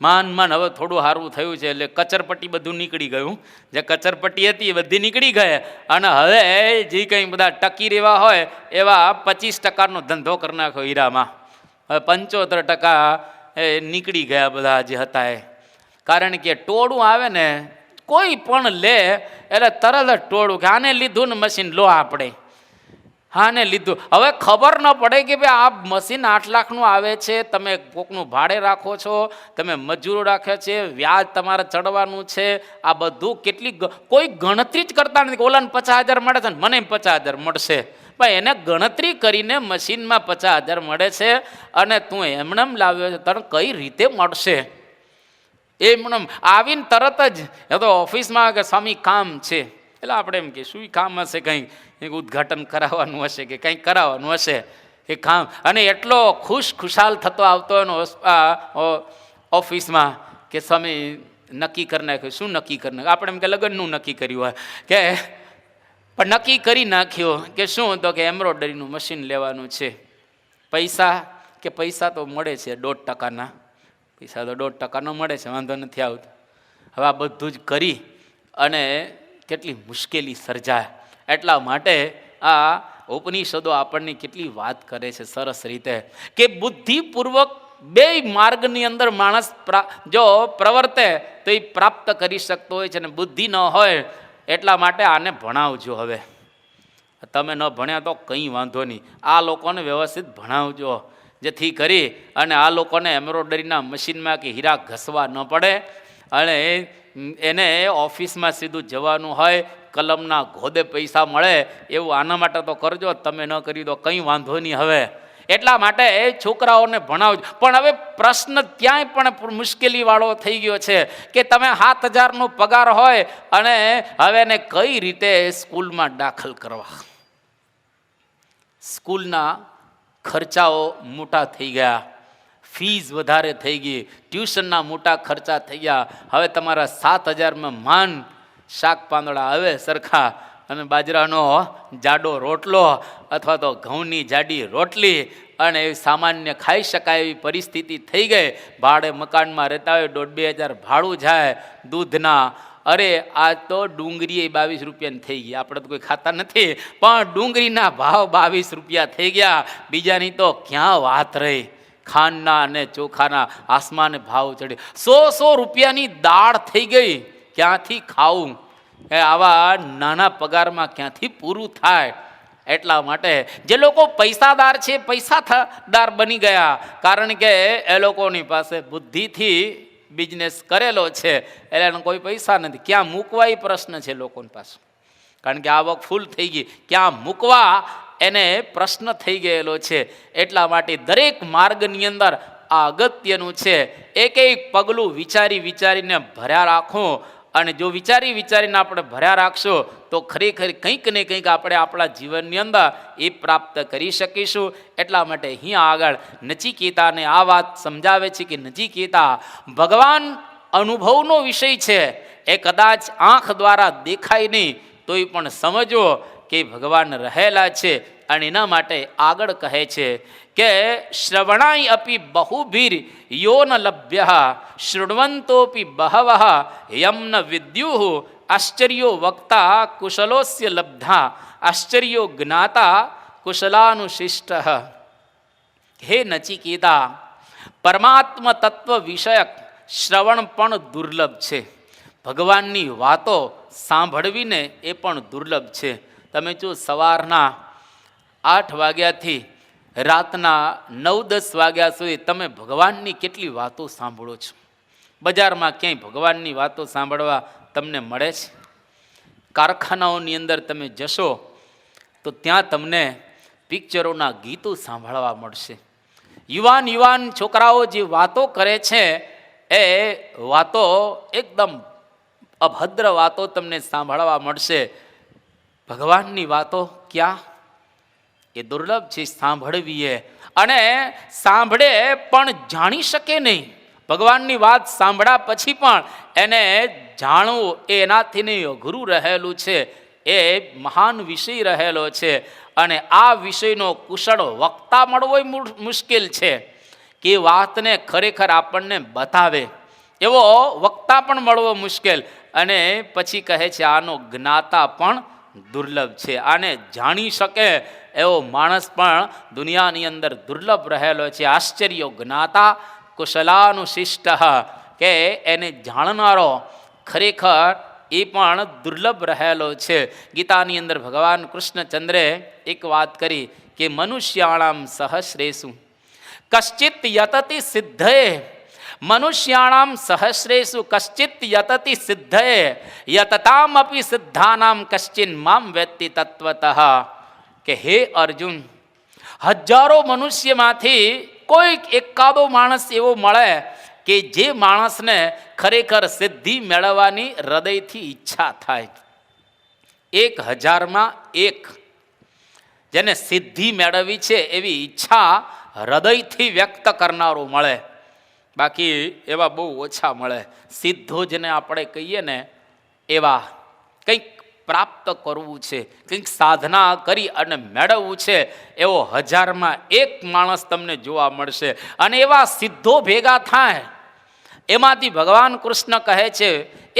A: માન હવે થોડું સારું થયું છે, એટલે કચરપટ્ટી બધું નીકળી ગયું. જે કચરપટ્ટી હતી એ બધી નીકળી ગઈ. અને હવે જે કંઈ બધા ટકી રહેવા હોય એવા 25% ધંધો કરી નાખ્યો હીરામાં. હવે 75% એ નીકળી ગયા બધા જે હતા એ. કારણ કે ટોળું આવે ને, કોઈ પણ લે એટલે તરત જ ટોળું કે આને લીધું ને મશીન લો આપણે, હાને લીધું. હવે ખબર ન પડે કે ભાઈ આ મશીન 8 લાખનું આવે છે, તમે કોકનું ભાડે રાખો છો, તમે મજૂરો રાખ્યા છે, વ્યાજ તમારે ચડવાનું છે. આ બધું કેટલી કોઈ ગણતરી જ કરતા નથી. ઓલાને 50,000 મળે છે ને મને 50,000 મળશે. ભાઈ એને ગણતરી કરીને મશીનમાં 50,000 મળે છે અને તું એમનેમ લાવ્યો છે, તને કઈ રીતે મળશે? એમને આવીને તરત જ એ તો ઓફિસમાં કે સ્વામી કામ છે, એટલે આપણે એમ કે શું કામ હશે, કંઈક ઉદ્ઘાટન કરાવવાનું હશે કે કંઈક કરાવવાનું હશે એ કામ. અને એટલો ખુશાલ થતો આવતો એનો ઓફિસમાં કે સ્વામી નક્કી કરી નાખ્યું. શું નક્કી કરી નાખ્યું? આપણે એમ કે લગ્નનું નક્કી કર્યું હોય કે, પણ નક્કી કરી નાખ્યો કે શું, તો કે એમ્બ્રોઇડરીનું મશીન લેવાનું છે. પૈસા તો મળે છે 1.5%. પૈસા તો 1.5% મળે છે, વાંધો નથી આવતો. હવે આ બધું જ કરી અને કેટલી મુશ્કેલી સર્જાય. એટલા માટે આ ઉપનિષદો આપણને કેટલી વાત કરે છે સરસ રીતે કે બુદ્ધિપૂર્વક બે માર્ગની અંદર માણસ જો પ્રવર્તે તો એ પ્રાપ્ત કરી શકતો હોય છે. અને બુદ્ધિ ન હોય એટલા માટે આને ભણાવજો. હવે તમે ન ભણ્યા તો કંઈ વાંધો નહીં, આ લોકોને વ્યવસ્થિત ભણાવજો, જેથી કરી અને આ લોકોને એમ્બ્રોઇડરીના મશીનમાં કે હીરા ઘસવા ન પડે. અને એને ઓફિસમાં સીધું જવાનું હોય, કલમના ઘોદે પૈસા મળે એવું આના માટે તો કરજો. તમે ન કરી દો કંઈ વાંધો નહીં. હવે એટલા માટે છોકરાઓને ભણાવજો. પણ હવે પ્રશ્ન ત્યાંય પણ મુશ્કેલીવાળો થઈ ગયો છે કે તમે 7,000નો પગાર હોય અને હવે એને કઈ રીતે સ્કૂલમાં દાખલ કરવા? સ્કૂલના ખર્ચાઓ મોટા થઈ ગયા, ફીસ વધારે થઈ ગઈ, ટ્યુશનના મોટા ખર્ચા થઈ ગયા. હવે તમારા 7,000માં માન શાક પાંદડા આવે સરખા અને બાજરાનો જાડો રોટલો અથવા તો ઘઉંની જાડી રોટલી અને એ સામાન્ય ખાઈ શકાય એવી પરિસ્થિતિ થઈ ગઈ. ભાડે મકાનમાં રહેતા હોય 1,500-2,000 ભાડું જાય દૂધના. અરે આ તો ડુંગળી 22 રૂપિયાની થઈ ગઈ. આપણે તો કોઈ ખાતા નથી, પણ ડુંગળીના ભાવ 22 રૂપિયા થઈ ગયા. બીજાની તો ક્યાં વાત રહી. ખાંડના અને ચોખાના આસમાને ભાવ ચડે. 100 રૂપિયાની દાળ થઈ ગઈ. ક્યાંથી ખાવું? એ આવા નાના પગારમાં ક્યાંથી પૂરું થાય? એટલા માટે જે લોકો પૈસાદાર છે, પૈસાદાર બની ગયા, કારણ કે એ લોકોની પાસે બુદ્ધિથી બિઝનેસ કરેલો છે, એટલે એને કોઈ પૈસા નથી. ક્યાં મૂકવા એ પ્રશ્ન છે લોકોની પાસે, કારણ કે આવક ફૂલ થઈ ગઈ. ક્યાં મૂકવા એને પ્રશ્ન થઈ ગયેલો છે. એટલા માટે દરેક માર્ગની અંદર આ અગત્યનું છે. એક પગલું વિચારીને ભર્યા રાખો. અને જો વિચારીને આપણે ભર્યા રાખશો તો ખરેખર કંઈક ને કંઈક આપણે આપણા જીવનની અંદર એ પ્રાપ્ત કરી શકીશું. એટલા માટે અહીંયા આગળ નચિકેતાને આ વાત સમજાવે છે કે નચિકેતા, ભગવાન અનુભવનો વિષય છે. એ કદાચ આંખ દ્વારા દેખાય નહીં તોય પણ સમજો કે ભગવાન રહેલા છે. અને એના માટે આગળ કહે છે કે શ્રવણાય અપી બહુભીર યો ન લભ્ય શૃણવંતોપી બહવઃ યમ ન વિદ્યુઃ આશ્ચર્યો વક્તા કુશલોસ્ય લબ્ધા આશ્ચર્યો જ્ઞાતા કુશલાનુશિષ્ટ. હે નચિકેતા, પરમાત્મ તત્વ વિષયક શ્રવણ પણ દુર્લભ છે. ભગવાનની વાતો સાંભળવીને એ પણ દુર્લભ છે. તમે જો સવારના 8 વાગ્યાથી રાતના 9-10 વાગ્યા સુધી તમે ભગવાનની કેટલી વાતો સાંભળો છો. બજારમાં ક્યાંય ભગવાનની વાતો સાંભળવા તમને મળે છે? કારખાનાઓની અંદર તમે જશો તો ત્યાં તમને પિક્ચરોના ગીતો સાંભળવા મળશે. યુવાન છોકરાઓ જે વાતો કરે છે એ વાતો એકદમ અભદ્ર વાતો તમને સાંભળવા મળશે. ભગવાનની વાતો ક્યાં? એ દુર્લભ છે સાંભળવીએ. અને સાંભળે પણ જાણી શકે નહીં. ભગવાનની વાત સાંભળ્યા પછી પણ એને જાણવું એ એનાથી નહીં અઘરું રહેલું છે. એ મહાન વિષય રહેલો છે. અને આ વિષયનો કુશળ વક્તા મળવો મુશ્કેલ છે કે વાતને ખરેખર આપણને બતાવે એવો વક્તા પણ મળવો મુશ્કેલ. અને પછી કહે છે આનો જ્ઞાતા પણ દુર્લભ છે. આને જાણી શકે એવો માણસ પણ દુનિયાની અંદર દુર્લભ રહેલો છે. આશ્ચર્ય જ્ઞાતા કુશલાનુશિષ્ટ, કે એને જાણનારો ખરેખર એ પણ દુર્લભ રહેલો છે. ગીતાની અંદર ભગવાન કૃષ્ણચંદ્રે એક વાત કરી કે મનુષ્યાણામ સહસ્રેષુ કશ્ચિત યતતિ સિદ્ધયે, મનુષ્યાણામ સહસ્રેષુ કશ્ચિત યતતિ સિદ્ધયે યતતામ અપી સિદ્ધાનામ કશ્ચિન મામ વેત્તિ તત્વતઃ. કે હે અર્જુન, હજારો મનુષ્યમાંથી કોઈક એકાદો માણસ એવો મળે કે જે માણસને ખરેખર સિદ્ધિ મેળવવાની હૃદયથી ઈચ્છા થાય. 1000માં એક જેને સિદ્ધિ મેળવવી છે એવી ઈચ્છા હૃદયથી વ્યક્ત કરનારો મળે. બાકી એવા બહુ ઓછા મળે. સિદ્ધો જેને આપણે કહીએ ને એવા કંઈક પ્રાપ્ત કરવું છે, કંઈક સાધના કરી અને મેળવવું છે એવો 1000માં એક માણસ તમને જોવા મળશે. અને એવા સિદ્ધો ભેગા થાય એમાંથી ભગવાન કૃષ્ણ કહે છે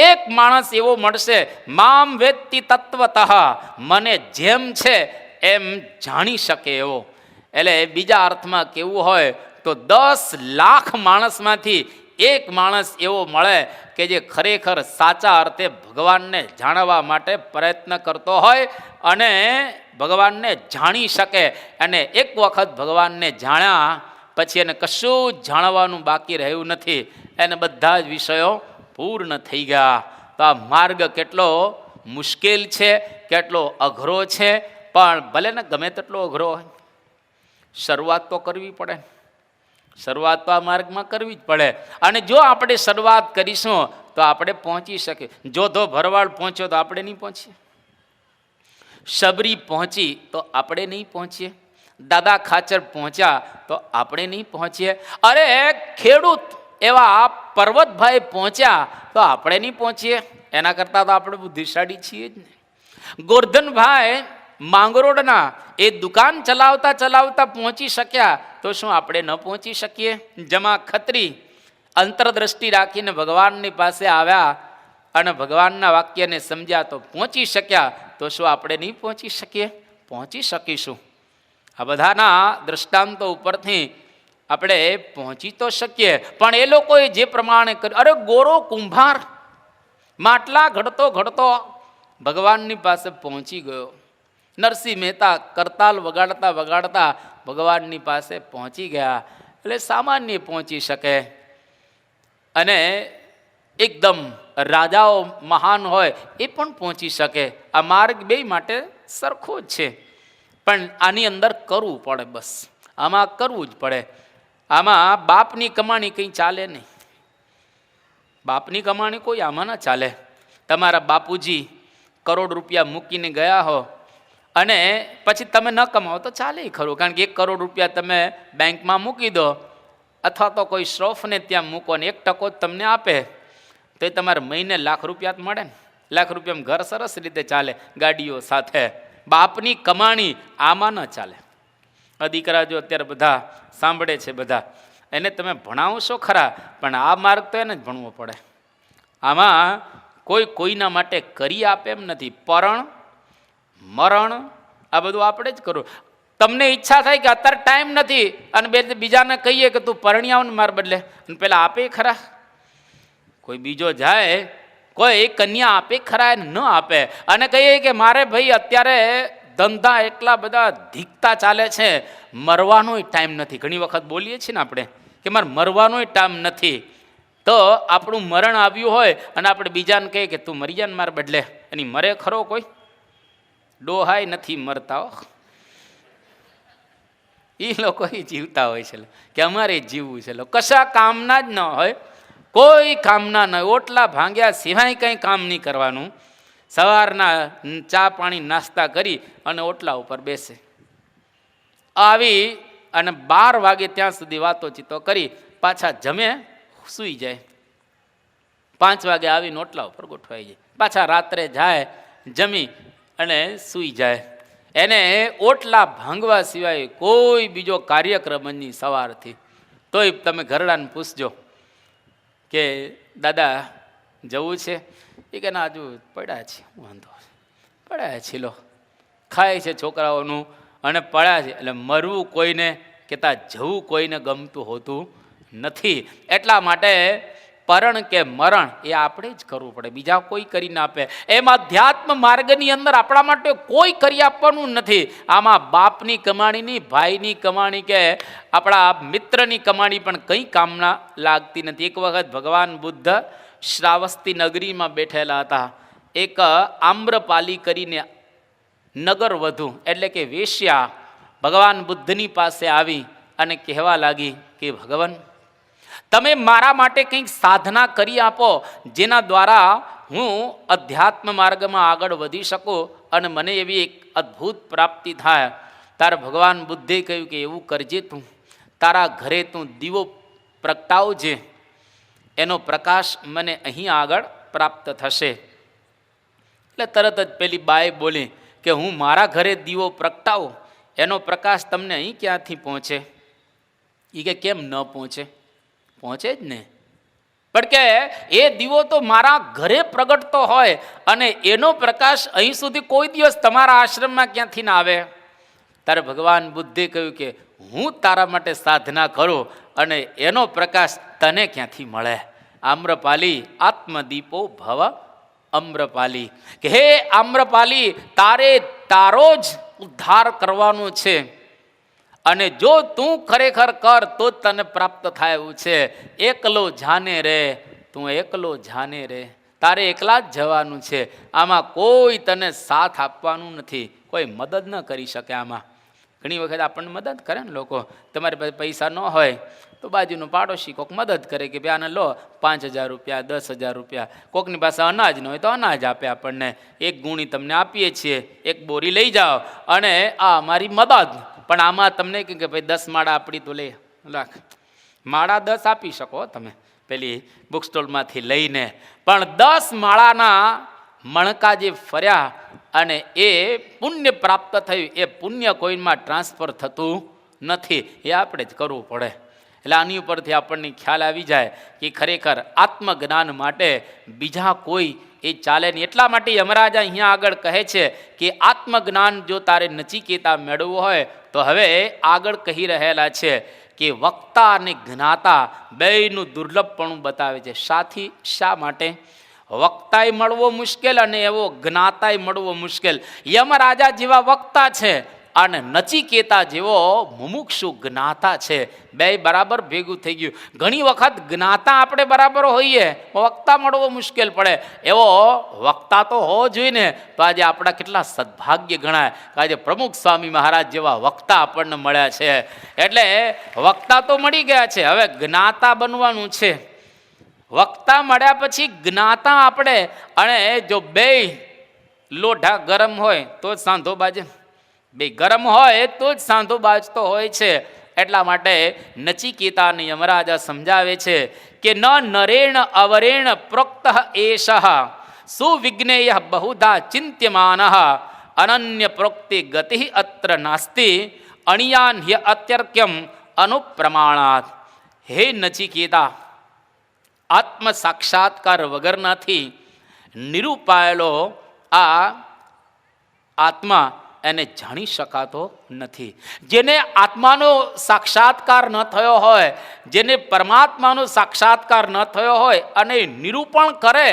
A: એક માણસ એવો મળશે મામ વેત્તિ તત્વતઃ, મને જેમ છે એમ જાણી શકે એવો. એટલે બીજા અર્થમાં કેવું હોય તો 10 લાખ માણસમાંથી એક માણસ એવો મળે કે જે ખરેખર સાચા અર્થે ભગવાનને જાણવા માટે પ્રયત્ન કરતો હોય અને ભગવાનને જાણી શકે. અને એક વખત ભગવાનને જાણ્યા પછી એને કશું જ જાણવાનું બાકી રહ્યું નથી. એને બધા જ વિષયો પૂર્ણ થઈ ગયા. તો આ માર્ગ કેટલો મુશ્કેલ છે, કેટલો અઘરો છે. પણ ભલે ને ગમે તેટલો અઘરો હોય, શરૂઆત તો કરવી પડે. શરૂઆત તો આ માર્ગમાં કરવી જ પડે. અને જો આપણે શરૂઆત કરીશું તો આપણે પહોંચી શકીએ. જોધો ભરવાડ પહોંચ્યો તો આપણે નહીં પહોંચીએ. શબરી પહોંચી તો આપણે નહીં પહોંચીએ. દાદા ખાચર પહોંચ્યા તો આપણે નહીં પહોંચીએ. અરે ખેડૂત એવા પર્વતભાઈ પહોંચ્યા તો આપણે નહીં પહોંચીએ. એના કરતાં તો આપણે બુદ્ધિશાળી છીએ જ ને. ગોરધનભાઈ માંગરોળના એ દુકાન ચલાવતા ચલાવતા પહોંચી શક્યા તો શું આપણે ન પહોંચી શકીએ? જમા ખત્રી અંતરદ્રષ્ટિ રાખીને ભગવાનની પાસે આવ્યા અને ભગવાનના વાક્યને સમજ્યા તો પહોંચી શક્યા. તો શું આપણે નહીં પહોંચી શકીએ? પહોંચી શકીશું. આ બધાના દૃષ્ટાંતો ઉપરથી આપણે પહોંચી તો શકીએ. પણ એ લોકોએ જે પ્રમાણે કર્યું, અરે ગોરો કુંભાર માટલા ઘડતો ઘડતો ભગવાનની પાસે પહોંચી ગયો. નરસિંહ મહેતા કરતાલ વગાડતા વગાડતા ભગવાનની પાસે પહોંચી ગયા. એટલે સામાન્ય પહોંચી શકે અને એકદમ રાજાઓ મહાન હોય એ પણ પહોંચી શકે. આ માર્ગ બે માટે સરખો જ છે. પણ આની અંદર કરવું પડે. બસ આમાં કરવું જ પડે. આમાં બાપની કમાણી કંઈ ચાલે નહીં. બાપની કમાણી કોઈ આમાં ના ચાલે. તમારા બાપુજી કરોડ રૂપિયા મૂકીને ગયા હો અને પછી તમે ન કમાવો તો ચાલે ખરું. કારણ કે 1 કરોડ રૂપિયા તમે બેંકમાં મૂકી દો અથવા તો કોઈ શ્રોફને ત્યાં મૂકો ને 1% જ તમને આપે તો એ તમારે મહિને લાખ રૂપિયા જ મળે ને. લાખ રૂપિયામાં ઘર સરસ રીતે ચાલે, ગાડીઓ સાથે. બાપની કમાણી આમાં ન ચાલે. દીકરા જો અત્યારે બધા સાંભળે છે, બધા એને તમે ભણાવશો ખરા પણ આ માર્ગ તો એને જ ભણવો પડે. આમાં કોઈ કોઈના માટે કરી આપે એમ નથી. પરણ મરણ આ બધું આપણે જ કરવું. તમને ઈચ્છા થાય કે અત્યારે ટાઈમ નથી અને બીજાને કહીએ કે તું પરણી આવ ને માર બદલે, અને પેલા આપે ખરા? કોઈ બીજો જાય, કોઈ કન્યા આપે ખરા? ન આપે. અને કહીએ કે મારે ભાઈ અત્યારે ધંધા એટલા બધા ધીકતા ચાલે છે, મરવાનોય ટાઈમ નથી. ઘણી વખત બોલીએ છીએ ને આપણે કે મારે મરવાનોય ટાઈમ નથી. તો આપણું મરણ આવ્યું હોય અને આપણે બીજાને કહીએ કે તું મરી જા ને મારે બદલે, એની મરે ખરો કોઈ? ડોહાય નથી મરતા. એ લોકો જીવતા હોય છે કે અમારે જીવવું છે. કશા કામના જ ન હોય, કોઈ કામના ન હોય. ઓટલા ભાંગ્યા સિવાય કંઈ કામ નહીં કરવાનું. સવારના ચા પાણી નાસ્તા કરી અને ઓટલા ઉપર બેસે, આવી અને 12 વાગે ત્યાં સુધી વાતોચીતો કરી પાછા જમે, સૂઈ જાય. 5 વાગે આવીને ઓટલા ઉપર ગોઠવાઈ જાય, પાછા રાત્રે જાય, જમી અને સૂઈ જાય. એને ઓટલા ભાંગવા સિવાય કોઈ બીજો કાર્યક્રમ નહીં સવારથી. તોય તમે ઘરડાને પૂછજો કે દાદા જવું છે? એ કે ના, હજુ પડ્યા છે. વાંધો પડ્યા છે, લો ખાય છે છોકરાઓનું અને પડ્યા છે. એટલે મરવું કોઈને કહેતા જવું કોઈને ગમતું હોતું નથી. એટલા માટે પરણ કે મરણ એ આપણે જ કરવું પડે, બીજા કોઈ કરી ના આપે. એમ અધ્યાત્મ માર્ગની અંદર આપણા માટે કોઈ કરી આપવાનું નથી. આમાં બાપની કમાણી નહીં, ભાઈની કમાણી કે આપણા મિત્રની કમાણી પણ કંઈ કામના લાગતી નથી. એક વખત ભગવાન બુદ્ધ શ્રાવસ્તી નગરીમાં બેઠેલા હતા. એક આમ્રપાલી કરીને નગર વધુ એટલે કે વેશ્યા ભગવાન બુદ્ધની પાસે આવી અને કહેવા લાગી કે ભગવાન, તમે મારા માટે કંઈક સાધના કરી આપો જેના દ્વારા હું અધ્યાત્મ માર્ગમાં આગળ વધી શકું અને મને એવી એક અદ્ભુત પ્રાપ્તિ થાય. તારે ભગવાન બુદ્ધે કહ્યું કે એવું કરજે, તું તારા ઘરે તું દીવો પ્રગટાવજે, એનો પ્રકાશ મને અહીં આગળ પ્રાપ્ત થશે. એટલે તરત જ પેલી બાઈ બોલી કે હું મારા ઘરે દીવો પ્રગટાવું, એનો પ્રકાશ તમને અહીં ક્યાંથી પહોંચે? એ કે કેમ ન પહોંચે? પહોંચે જ ને. પણ કે એ દીવો તો મારા ઘરે પ્રગટતો હોય અને એનો પ્રકાશ અહીં સુધી કોઈ દિવસ તમારા આશ્રમમાં ક્યાંથી ના આવે? ત્યારે ભગવાન બુદ્ધે કહ્યું કે હું તારા માટે સાધના કરું અને એનો પ્રકાશ તને ક્યાંથી મળે? આમ્રપાલી આત્મદીપો ભવ આમ્રપાલી, કે હે આમ્રપાલી, તારે તારો જ ઉદ્ધાર કરવાનો છે અને જો તું ખરેખર કર તો જ તને પ્રાપ્ત થાય એવું છે. એકલો જાને રે, તું એકલો જાને રે, તારે એકલા જ જવાનું છે. આમાં કોઈ તને સાથ આપવાનું નથી, કોઈ મદદ ન કરી શકે. આમાં ઘણી વખત આપણને મદદ કરે ને લોકો. તમારી પાસે પૈસા ન હોય તો બાજુનો પાડોશી કોઈક મદદ કરે કે ભાઈ આને લો 5,000 રૂપિયા, 10,000 રૂપિયા. કોકની પાસે અનાજ ન હોય તો અનાજ આપે આપણને. 1 ગુણી તમને આપીએ છીએ, 1 બોરી લઈ જાઓ અને આ અમારી મદદ. પણ આમાં તમને કે ભાઈ 10 માળા આપણી તો લે લાખ, માળા 10 આપી શકો તમે પેલી બુક સ્ટોલમાંથી લઈને, પણ 10 માળાના મણકા જે ફર્યા અને એ પુણ્ય પ્રાપ્ત થયું, એ પુણ્ય કોઈમાં ટ્રાન્સફર થતું નથી. એ આપણે જ કરવું પડે. એટલે આની ઉપરથી આપણને ખ્યાલ આવી જાય કે ખરેખર આત્મજ્ઞાન માટે બીજા કોઈ એ ચાલે નહીં. એટલા માટે યમરાજા અહીંયા આગળ કહે છે કે આત્મજ્ઞાન જો તારે નચિકેતા મેળવવું હોય તો હવે આગળ કહી રહેલા છે કે વક્તા અને જ્ઞાતા બેયનું દુર્લભપણું બતાવે છે. સાથી શા માટે? વક્તાય મળવો મુશ્કેલ અને એવો જ્ઞાતાય મળવો મુશ્કેલ. યમરાજા જેવા વક્તા છે અને નચિકેતા જેવો મુમુક્ષુ જ્ઞાતા છે. બે બરાબર ભેગું થઈ ગયું. ઘણી વખત જ્ઞાતા આપણે બરાબર હોઈએ, વક્તા મળવો મુશ્કેલ પડે. એવો વક્તા તો હોવો જોઈએ ને. તો આજે આપણા કેટલા સદભાગ્ય ગણાય કે આજે પ્રમુખ સ્વામી મહારાજ જેવા વક્તા આપણને મળ્યા છે. એટલે વક્તા તો મળી ગયા છે, હવે જ્ઞાતા બનવાનું છે. વક્તા મળ્યા પછી જ્ઞાતા આપણે, અને જો બે લોઢા ગરમ હોય તો જ સાંધો બાજે, બે ગરમ હોય તો જ સાંધો બાજતો હોય છે. એટલા માટે નચિકેતાને યમરાજા સમજાવે છે કે ન નરેણ અવરેણ પ્રોક્ત એષ સુવિજ્ઞેય બહુધા ચિંત્યમાન અનન્ય પ્રોક્તિ ગતિ અત્ર નાસ્તિ અણિયાન હ્ય અત્યર્ક્યમ અનુપ્રમાણાત. હે નચિકેતા, આત્મ સાક્ષાત્કાર વગરનાથી નિરૂપાયેલો આ આત્મા એને જાણી શકાતો નથી. જેને આત્માનો સાક્ષાત્કાર ન થયો હોય, જેને પરમાત્માનો સાક્ષાત્કાર ન થયો હોય અને નિરૂપણ કરે,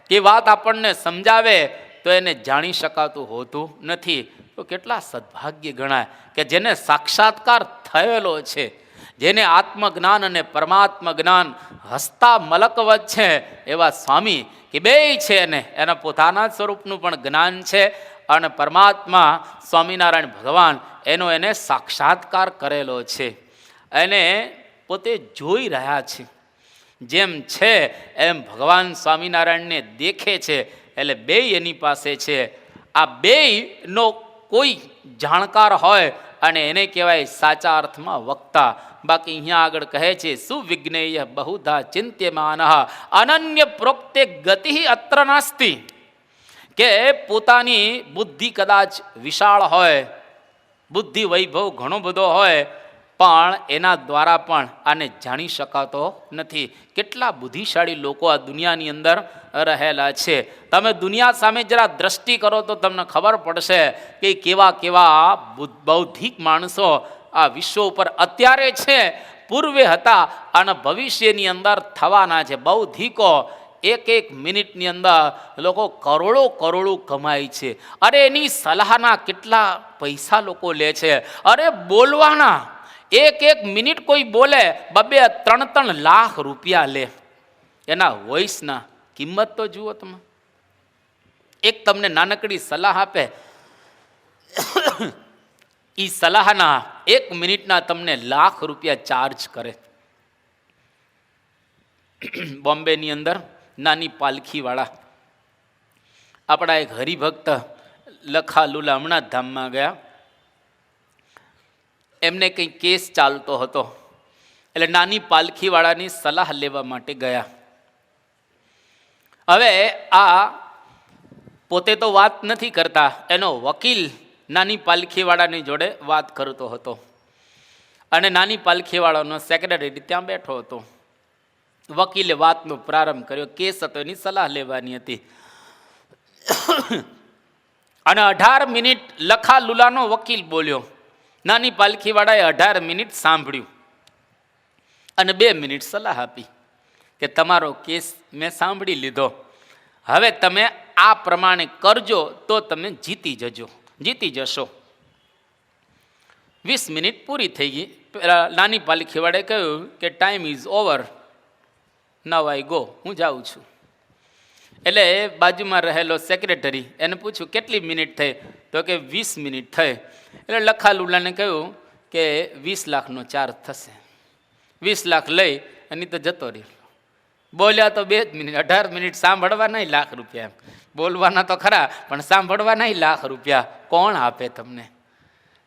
A: એ વાત આપણને સમજાવે તો એને જાણી શકાતું હોતું નથી. તો કેટલા સદભાગ્ય ગણાય કે જેને સાક્ષાત્કાર થયેલો છે, જેને આત્મજ્ઞાન અને પરમાત્મ જ્ઞાન હસતા મલકવત છે એવા સ્વામી કે બેય છે ને એના પોતાના સ્વરૂપનું પણ જ્ઞાન છે અને પરમાત્મા સ્વામિનારાયણ ભગવાન એનો એને સાક્ષાત્કાર કરેલો છે, એને પોતે જોઈ રહ્યા છે. જેમ છે એમ ભગવાન સ્વામિનારાયણને દેખે છે, એટલે બેય એની પાસે છે. આ બેયનો કોઈ જાણકાર હોય અને એને કહેવાય સાચા અર્થમાં વક્તા. બાકી અહીંયા આગળ કહે છે સુવિજ્ઞેય બહુધા ચિંત્યમાન અનન્ય પ્રોક્તે ગતિ અત્ર નાસ્તિ, કે પોતાની બુદ્ધિ કદાચ વિશાળ હોય, બુદ્ધિ વૈભવ ઘણો બધો હોય, પણ એના દ્વારા પણ આને જાણી શકાતો નથી. કેટલા બુદ્ધિશાળી લોકો આ દુનિયાની અંદર રહેલા છે. તમે દુનિયા સામે જરા દ્રષ્ટિ કરો તો તમને ખબર પડશે કે કેવા કેવા બૌદ્ધિક માણસો આ વિશ્વ ઉપર અત્યારે છે, પૂર્વે હતા અને ભવિષ્યની અંદર થવાના છે. બૌદ્ધિકો એક મિનિટની અંદર લોકો કરોડો કમાય છે. અરે એની સલાહના કેટલા પૈસા લોકો લે છે. અરે બોલવાના એક મિનિટ કોઈ બોલે 2-3 લાખ રૂપિયા લે. એના વોઇસના કિંમત તો જુઓ તમે. એક તમને નાનકડી સલાહ આપે, એ સલાહના 1 મિનિટના તમને લાખ રૂપિયા ચાર્જ કરે. બોમ્બેની અંદર નાની પાલખીવાળા આપણા એક હરિભક્ત લખાલુલા હમણાં જ ધામમાં ગયા. એમને કંઈ કેસ ચાલતો હતો, એટલે નાની પાલખીવાળાની સલાહ લેવા માટે ગયા. હવે આ પોતે તો વાત નથી કરતા, એનો વકીલ નાની પાલખીવાળાની જોડે વાત કરતો હતો અને નાની પાલખીવાળાનો સેક્રેટરી ત્યાં બેઠો હતો. વકીલે વાતનો પ્રારંભ કર્યો. કેસ હતો, એની સલાહ લેવાની હતી અને 18 મિનિટ લખાલુલાનો વકીલ બોલ્યો. નાની પાલખીવાળાએ 18 મિનિટ સાંભળ્યું અને 2 મિનિટ સલાહ આપી કે તમારો કેસ મેં સાંભળી લીધો, હવે તમે આ પ્રમાણે કરજો તો તમે જીતી જશો. 20 મિનિટ પૂરી થઈ ગઈ. નાની પાલખીવાળાએ કહ્યું કે time is over, now I go, હું જાઉં છું. એટલે બાજુમાં રહેલો સેક્રેટરી એને પૂછ્યું કેટલી મિનિટ થઈ, તો કે 20 મિનિટ થઈ. એટલે લખાલુલાને કહ્યું કે 20 લાખનો ચાર્જ થશે. 20 લાખ લઈ અને તો જતો રહ્યો. બોલ્યા તો 2 મિનિટ, 18 મિનિટ સાંભળવા નહીં લાખ રૂપિયા. બોલવાના તો ખરા પણ સાંભળવા નહીં લાખ રૂપિયા કોણ આપે તમને?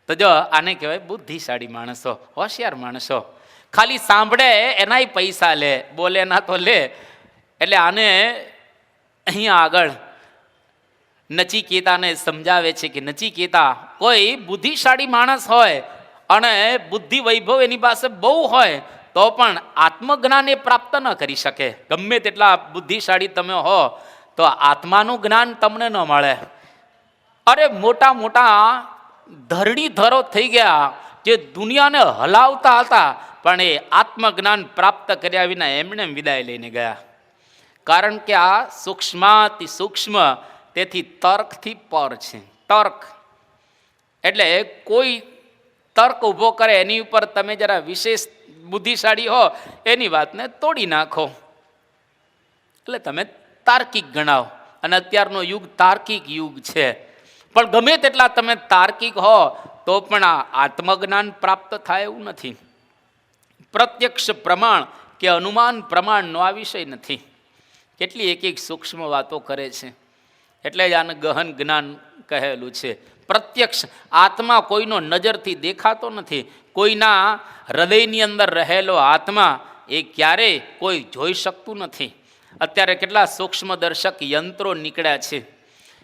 A: તો જો આને કહેવાય બુદ્ધિશાળી માણસો, હોશિયાર માણસો. ખાલી સાંભળે એનાય પૈસા લે, બોલે એના તો લે. એટલે આને અહીંયા આગળ નચિકેતાને સમજાવે છે કે નચિકેતા, કોઈ બુદ્ધિશાળી માણસ હોય અને બુદ્ધિ વૈભવ એની પાસે બહુ હોય તો પણ આત્મજ્ઞાન એ પ્રાપ્ત ન કરી શકે. ગમે તેટલા બુદ્ધિશાળી તમે હો તો આત્માનું જ્ઞાન તમને ન મળે. અરે મોટા મોટા ધરણીધરો થઈ ગયા જે દુનિયાને હલાવતા હતા, પણ એ આત્મજ્ઞાન પ્રાપ્ત કર્યા વિના એમણે વિદાય લઈને ગયા. કારણ કે આ સૂક્ષ્માતિ સૂક્ષ્મ, તેથી તર્કથી પર છે. તર્ક એટલે કોઈ તર્ક ઊભો કરે એની ઉપર તમે જરા વિશેષ બુદ્ધિશાળી હો એની વાતને તોડી નાખો, એટલે તમે તાર્કિક ગણાવો. અને અત્યારનો યુગ તાર્કિક યુગ છે. પણ ગમે તેટલા તમે તાર્કિક હો તો પણ આ આત્મજ્ઞાન પ્રાપ્ત થાય એવું નથી. પ્રત્યક્ષ પ્રમાણ કે અનુમાન પ્રમાણનો આ વિષય નથી. કેટલી એક સૂક્ષ્મ વાતો કરે છે. એટલે જ આને ગહન જ્ઞાન કહેલું છે. પ્રત્યક્ષ આત્મા કોઈનો નજરથી દેખાતો નથી. કોઈના હૃદયની અંદર રહેલો આત્મા એ ક્યારેય કોઈ જોઈ શકતું નથી. અત્યારે કેટલા સૂક્ષ્મદર્શક યંત્રો નીકળ્યા છે.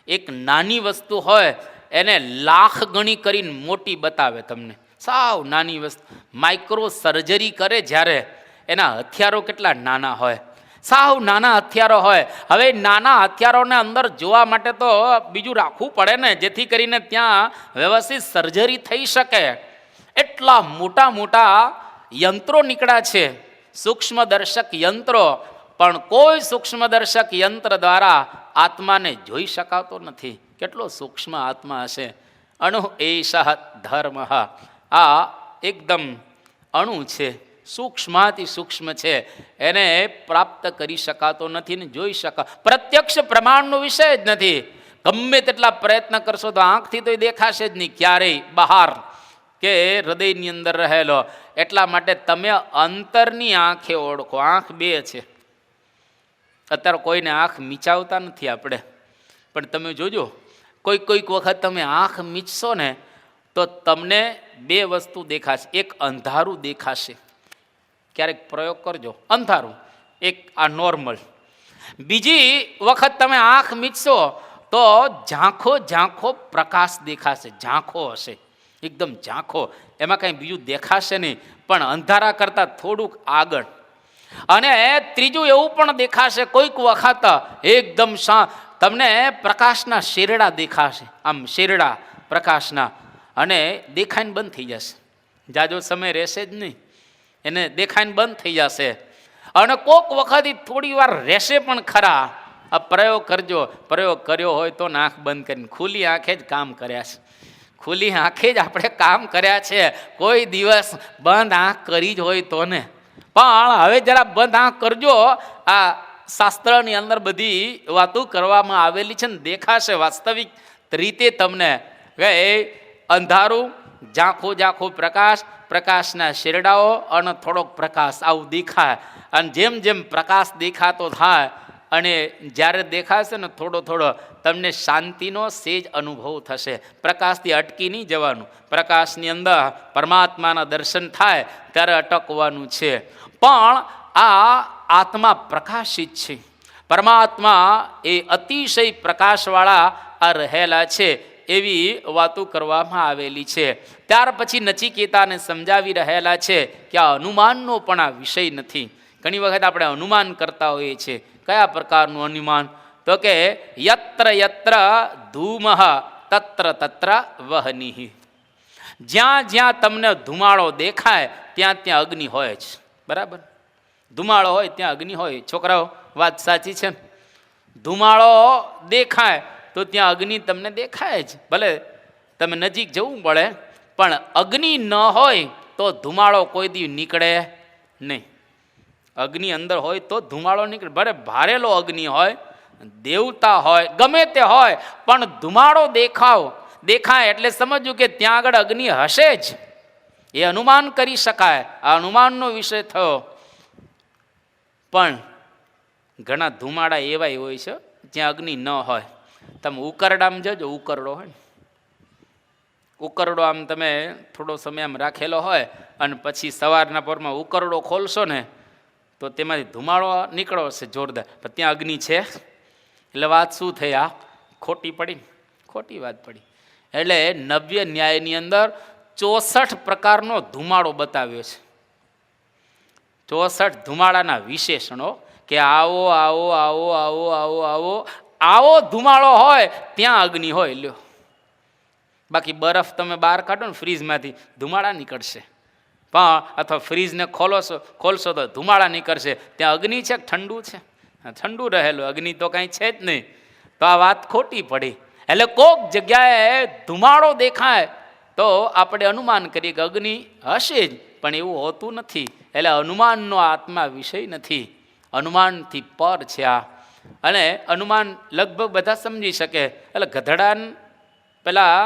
A: એક નાની વસ્તુ હોય એને લાખ ગણી કરીને મોટી બતાવે તમને. સાવ નાની વસ્તુ માઇક્રો સર્જરી કરે જ્યારે એના હથિયારો કેટલા નાના હોય, સાવ નાના હથિયારો હોય. હવે નાના હથિયારોને અંદર જોવા માટે તો બીજું રાખવું પડે ને, જેથી કરીને ત્યાં વ્યવસ્થિત સર્જરી થઈ શકે. એટલા મોટા મોટા યંત્રો નીકળ્યા છે, સૂક્ષ્મદર્શક યંત્રો. પણ કોઈ સૂક્ષ્મદર્શક યંત્ર દ્વારા આત્માને જોઈ શકાતો નથી. કેટલો સૂક્ષ્મ આત્મા હશે. અણુ એષ ધર્મ, આ એકદમ અણુ છે, સૂક્ષ્માતિ સૂક્ષ્મ છે, એને પ્રાપ્ત કરી શકાતો નથી ને જોઈ પ્રત્યક્ષ પ્રમાણનો વિષય જ નથી. ગમે તેટલા પ્રયત્ન કરશો તો આંખથી તો એ દેખાશે જ નહીં ક્યારેય બહાર કે હૃદયની અંદર રહેલો. એટલા માટે તમે અંતરની આંખે ઓળખો. આંખ બે છે. અત્યારે કોઈને આંખ મીચાવતા નથી આપણે, પણ તમે જોજો કોઈક વખત તમે આંખ મીચશો ને તો તમને બે વસ્તુ દેખાશે. એક અંધારું દેખાશે, ક્યારેક પ્રયોગ કરજો, અંધારું, એક આ નોર્મલ. બીજી વખત તમે આંખ મીચશો તો ઝાંખો ઝાંખો પ્રકાશ દેખાશે. ઝાંખો હશે, એકદમ ઝાંખો, એમાં કંઈ બીજું દેખાશે નહીં, પણ અંધારા કરતાં થોડુંક આગળ. અને ત્રીજું એવું પણ દેખાશે કોઈક વખત એકદમ તમને પ્રકાશના શેરડા દેખાશે, આમ શેરડા પ્રકાશના, અને દેખાઈને બંધ થઈ જશે. જાજો સમય રહેશે જ નહીં, એને દેખાઈને બંધ થઈ જશે. અને કોઈક વખત થોડી વાર રહેશે પણ ખરા. આ પ્રયોગ કરજો. પ્રયોગ કર્યો હોય તો આંખ બંધ કરીને ખુલ્લી આંખે જ કામ કર્યા છે. ખુલ્લી આંખે જ આપણે કામ કર્યા છે. કોઈ દિવસ બંધ આંખ કરી જ હોય તો ને. પણ હવે જરા બંધ આંખ કરજો. આ શાસ્ત્રની અંદર બધી વાતો કરવામાં આવેલી છે ને, દેખાશે વાસ્તવિક રીતે તમને કે અંધારું, ઝાંખો ઝાંખો પ્રકાશ, પ્રકાશના શેરડાઓ અને થોડોક પ્રકાશ, આવું દેખાય. અને જેમ જેમ પ્રકાશ દેખાતો થાય અને જ્યારે દેખાશે ને થોડો થોડો તમને શાંતિનો સેજ અનુભવ થશે. પ્રકાશથી અટકી નહીં જવાનું. પ્રકાશની અંદર પરમાત્માના દર્શન થાય ત્યારે અટકવાનું છે. પણ આ આત્મા પ્રકાશિત છે. પરમાત્મા એ અતિશય પ્રકાશવાળા આ રહેલા છે, એવી વાતો કરવામાં આવેલી છે. ત્યાર પછી નચિકેતાને સમજાવી રહેલા છે કે આ અનુમાનનો પણ આ વિષય નથી. ઘણી વખત આપણે અનુમાન કરતા હોઈએ છીએ. કયા પ્રકારનું અનુમાન? તો કે યત્ર યત્ર ધૂમઃ તત્ર તત્ર વહનિ. જ્યાં જ્યાં તમને ધુમાડો દેખાય ત્યાં ત્યાં અગ્નિ હોય જ. બરાબર? ધુમાડો હોય ત્યાં અગ્નિ હોય. છોકરાઓ, વાત સાચી છે ને? ધુમાડો દેખાય તો ત્યાં અગ્નિ તમને દેખાય જ. ભલે તમે નજીક જવું પડે, પણ અગ્નિ ન હોય તો ધુમાડો કોઈ દી નીકળે નહીં. અગ્નિ અંદર હોય તો ધુમાડો નીકળે. ભલે ભારેલો અગ્નિ હોય, દેવતા હોય, ગમે તે હોય, પણ ધુમાડો દેખાય એટલે સમજવું કે ત્યાં આગળ અગ્નિ હશે જ. એ અનુમાન કરી શકાય. આ અનુમાનનો વિષય થયો. પણ ઘણા ધુમાડા એવા હોય છે જ્યાં અગ્નિ ન હોય. તમે ઉકરડામાં જજો, ઉકરડો હોય ને, ઉકરડો આમ તમે થોડો સમય આમ રાખેલો હોય અને પછી સવારના પોરમાં ઉકરડો ખોલશો ને તો તેમાંથી ધુમાડો નીકળો હશે જોરદાર, પણ ત્યાં અગ્નિ છે. એટલે વાત શું થઈ? આ ખોટી પડી, ખોટી વાત પડી. એટલે નવ્ય ન્યાયની અંદર 64 પ્રકારનો ધુમાડો બતાવ્યો છે. 64 ધુમાડાના વિશેષણો કે આવો આવો આવો આવો આવો આવો આવો ધુમાડો હોય ત્યાં અગ્નિ હોય. લ્યો, બાકી બરફ તમે બહાર કાઢો ને ફ્રીજમાંથી, ધુમાડા નીકળશે. પણ અથવા ફ્રીજને ખોલશો તો ધુમાડા નીકળશે. ત્યાં અગ્નિ છે કે ઠંડુ છે? ઠંડુ રહેલું, અગ્નિ તો કાંઈ છે જ નહીં. તો આ વાત ખોટી પડી. એટલે કોઈક જગ્યાએ ધુમાડો દેખાય તો આપણે અનુમાન કરીએ કે અગ્નિ હશે જ, પણ એવું હોતું નથી. એટલે અનુમાનનો આત્મા વિષય નથી, અનુમાનથી પર છે આ. અને અનુમાન લગભગ બધા સમજી શકે. એટલે ગધડાન પેલા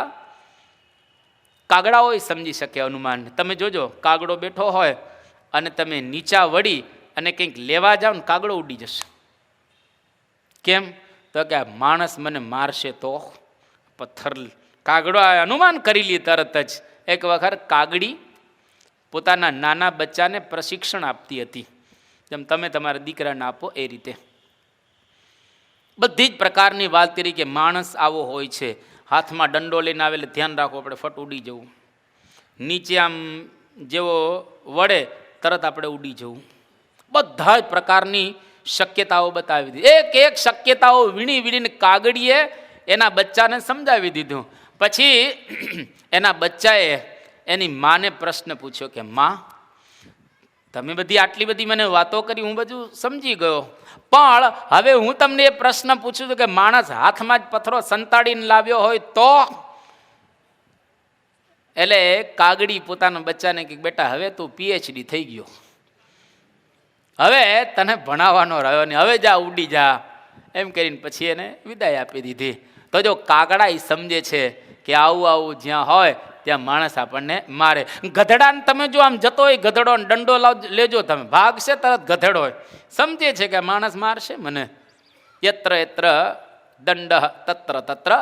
A: કાગડાઓ સમજી શકે અનુમાન. તમે જોજો, કાગડો બેઠો હોય અને તમે નીચા વળી અને કંઈક લેવા જાઓ ને કાગડો ઉડી જશે. કેમ? તો કે માણસ મને મારશે તો પથ્થર. કાગડો અનુમાન કરી લે તરત જ. એક વખત કાગડી પોતાના નાના બચ્ચાને પ્રશિક્ષણ આપતી હતી, જેમ તમે તમારા દીકરાને આપો એ રીતે. બધી જ પ્રકારની વાત કરી કે માણસ આવો હોય છે. હાથમાં દંડો લઈને આવેલે ધ્યાન રાખો, આપણે ફટ ઉડી જવું. નીચે આમ જેવો વળે તરત આપણે ઉડી જવું. બધા જ પ્રકારની શક્યતાઓ બતાવી દીધી. એક એક શક્યતાઓ વીણી વીણીને કાગડીએ એના બચ્ચાને સમજાવી દીધું. પછી એના બચ્ચાએ એની માને પ્રશ્ન પૂછ્યો કે માં, તમે બધી આટલી બધી મને વાતો કરી, હું બધું સમજી ગયો, પણ હવે હું તમને એ પ્રશ્ન પૂછું છું કે માણસ હાથમાં જ પથ્થરો સંતાડીને લાવ્યો હોય તો? એટલે કાગડી પોતાના બચ્ચાને કે બેટા હવે તું પીએચડી થઈ ગયો, હવે તને ભણાવવાનો રહ્યો ને, હવે જા ઉડી જા, એમ કરીને પછી એને વિદાય આપી દીધી. તો જો કાગડા એ સમજે છે કે આવું આવું જ્યાં હોય ત્યાં માણસ આપણને મારે. ગધેડાને તમે જો આમ જતો હોય ગધેડો દંડો લેજો તમે, ભાગશે તરત ગધેડો હોય, સમજે છે કે માણસ મારશે મને. યત્ર યત્ર દંડ તત્ર તત્ર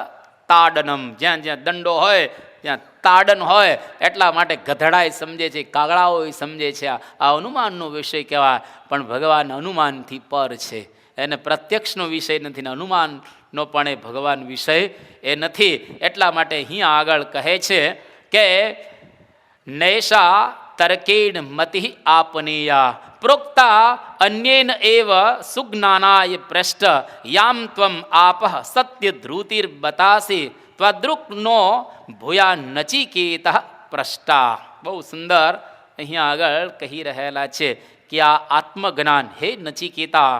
A: તાડનમ, જ્યાં જ્યાં દંડો હોય ત્યાં તાડન હોય. એટલા માટે ગધેડા સમજે છે, કાગડાઓ સમજે છે. આ અનુમાનનો વિષય કહેવાય, પણ ભગવાન અનુમાનથી પર છે, એને પ્રત્યક્ષનો વિષય નથી ને અનુમાનનો પણ એ ભગવાન વિષય એ નથી. એટલા માટે અહીંયા આગળ કહે છે કે નૈષા તર્કેણ મતિ આપનીયા પ્રોક્તા અન્યેન એવ સુજ્ઞાનાય પૃષ્ઠ યામ ત્વમ આપઃ સત્ય ધ્રુતિર બતાસી ત્વદૃક્નો ભૂયા નચિકેત પ્રષ્ટા. બહુ સુંદર અહીંયા આગળ કહી રહેલા છે કે આ આત્મજ્ઞાન હે નચિકેતા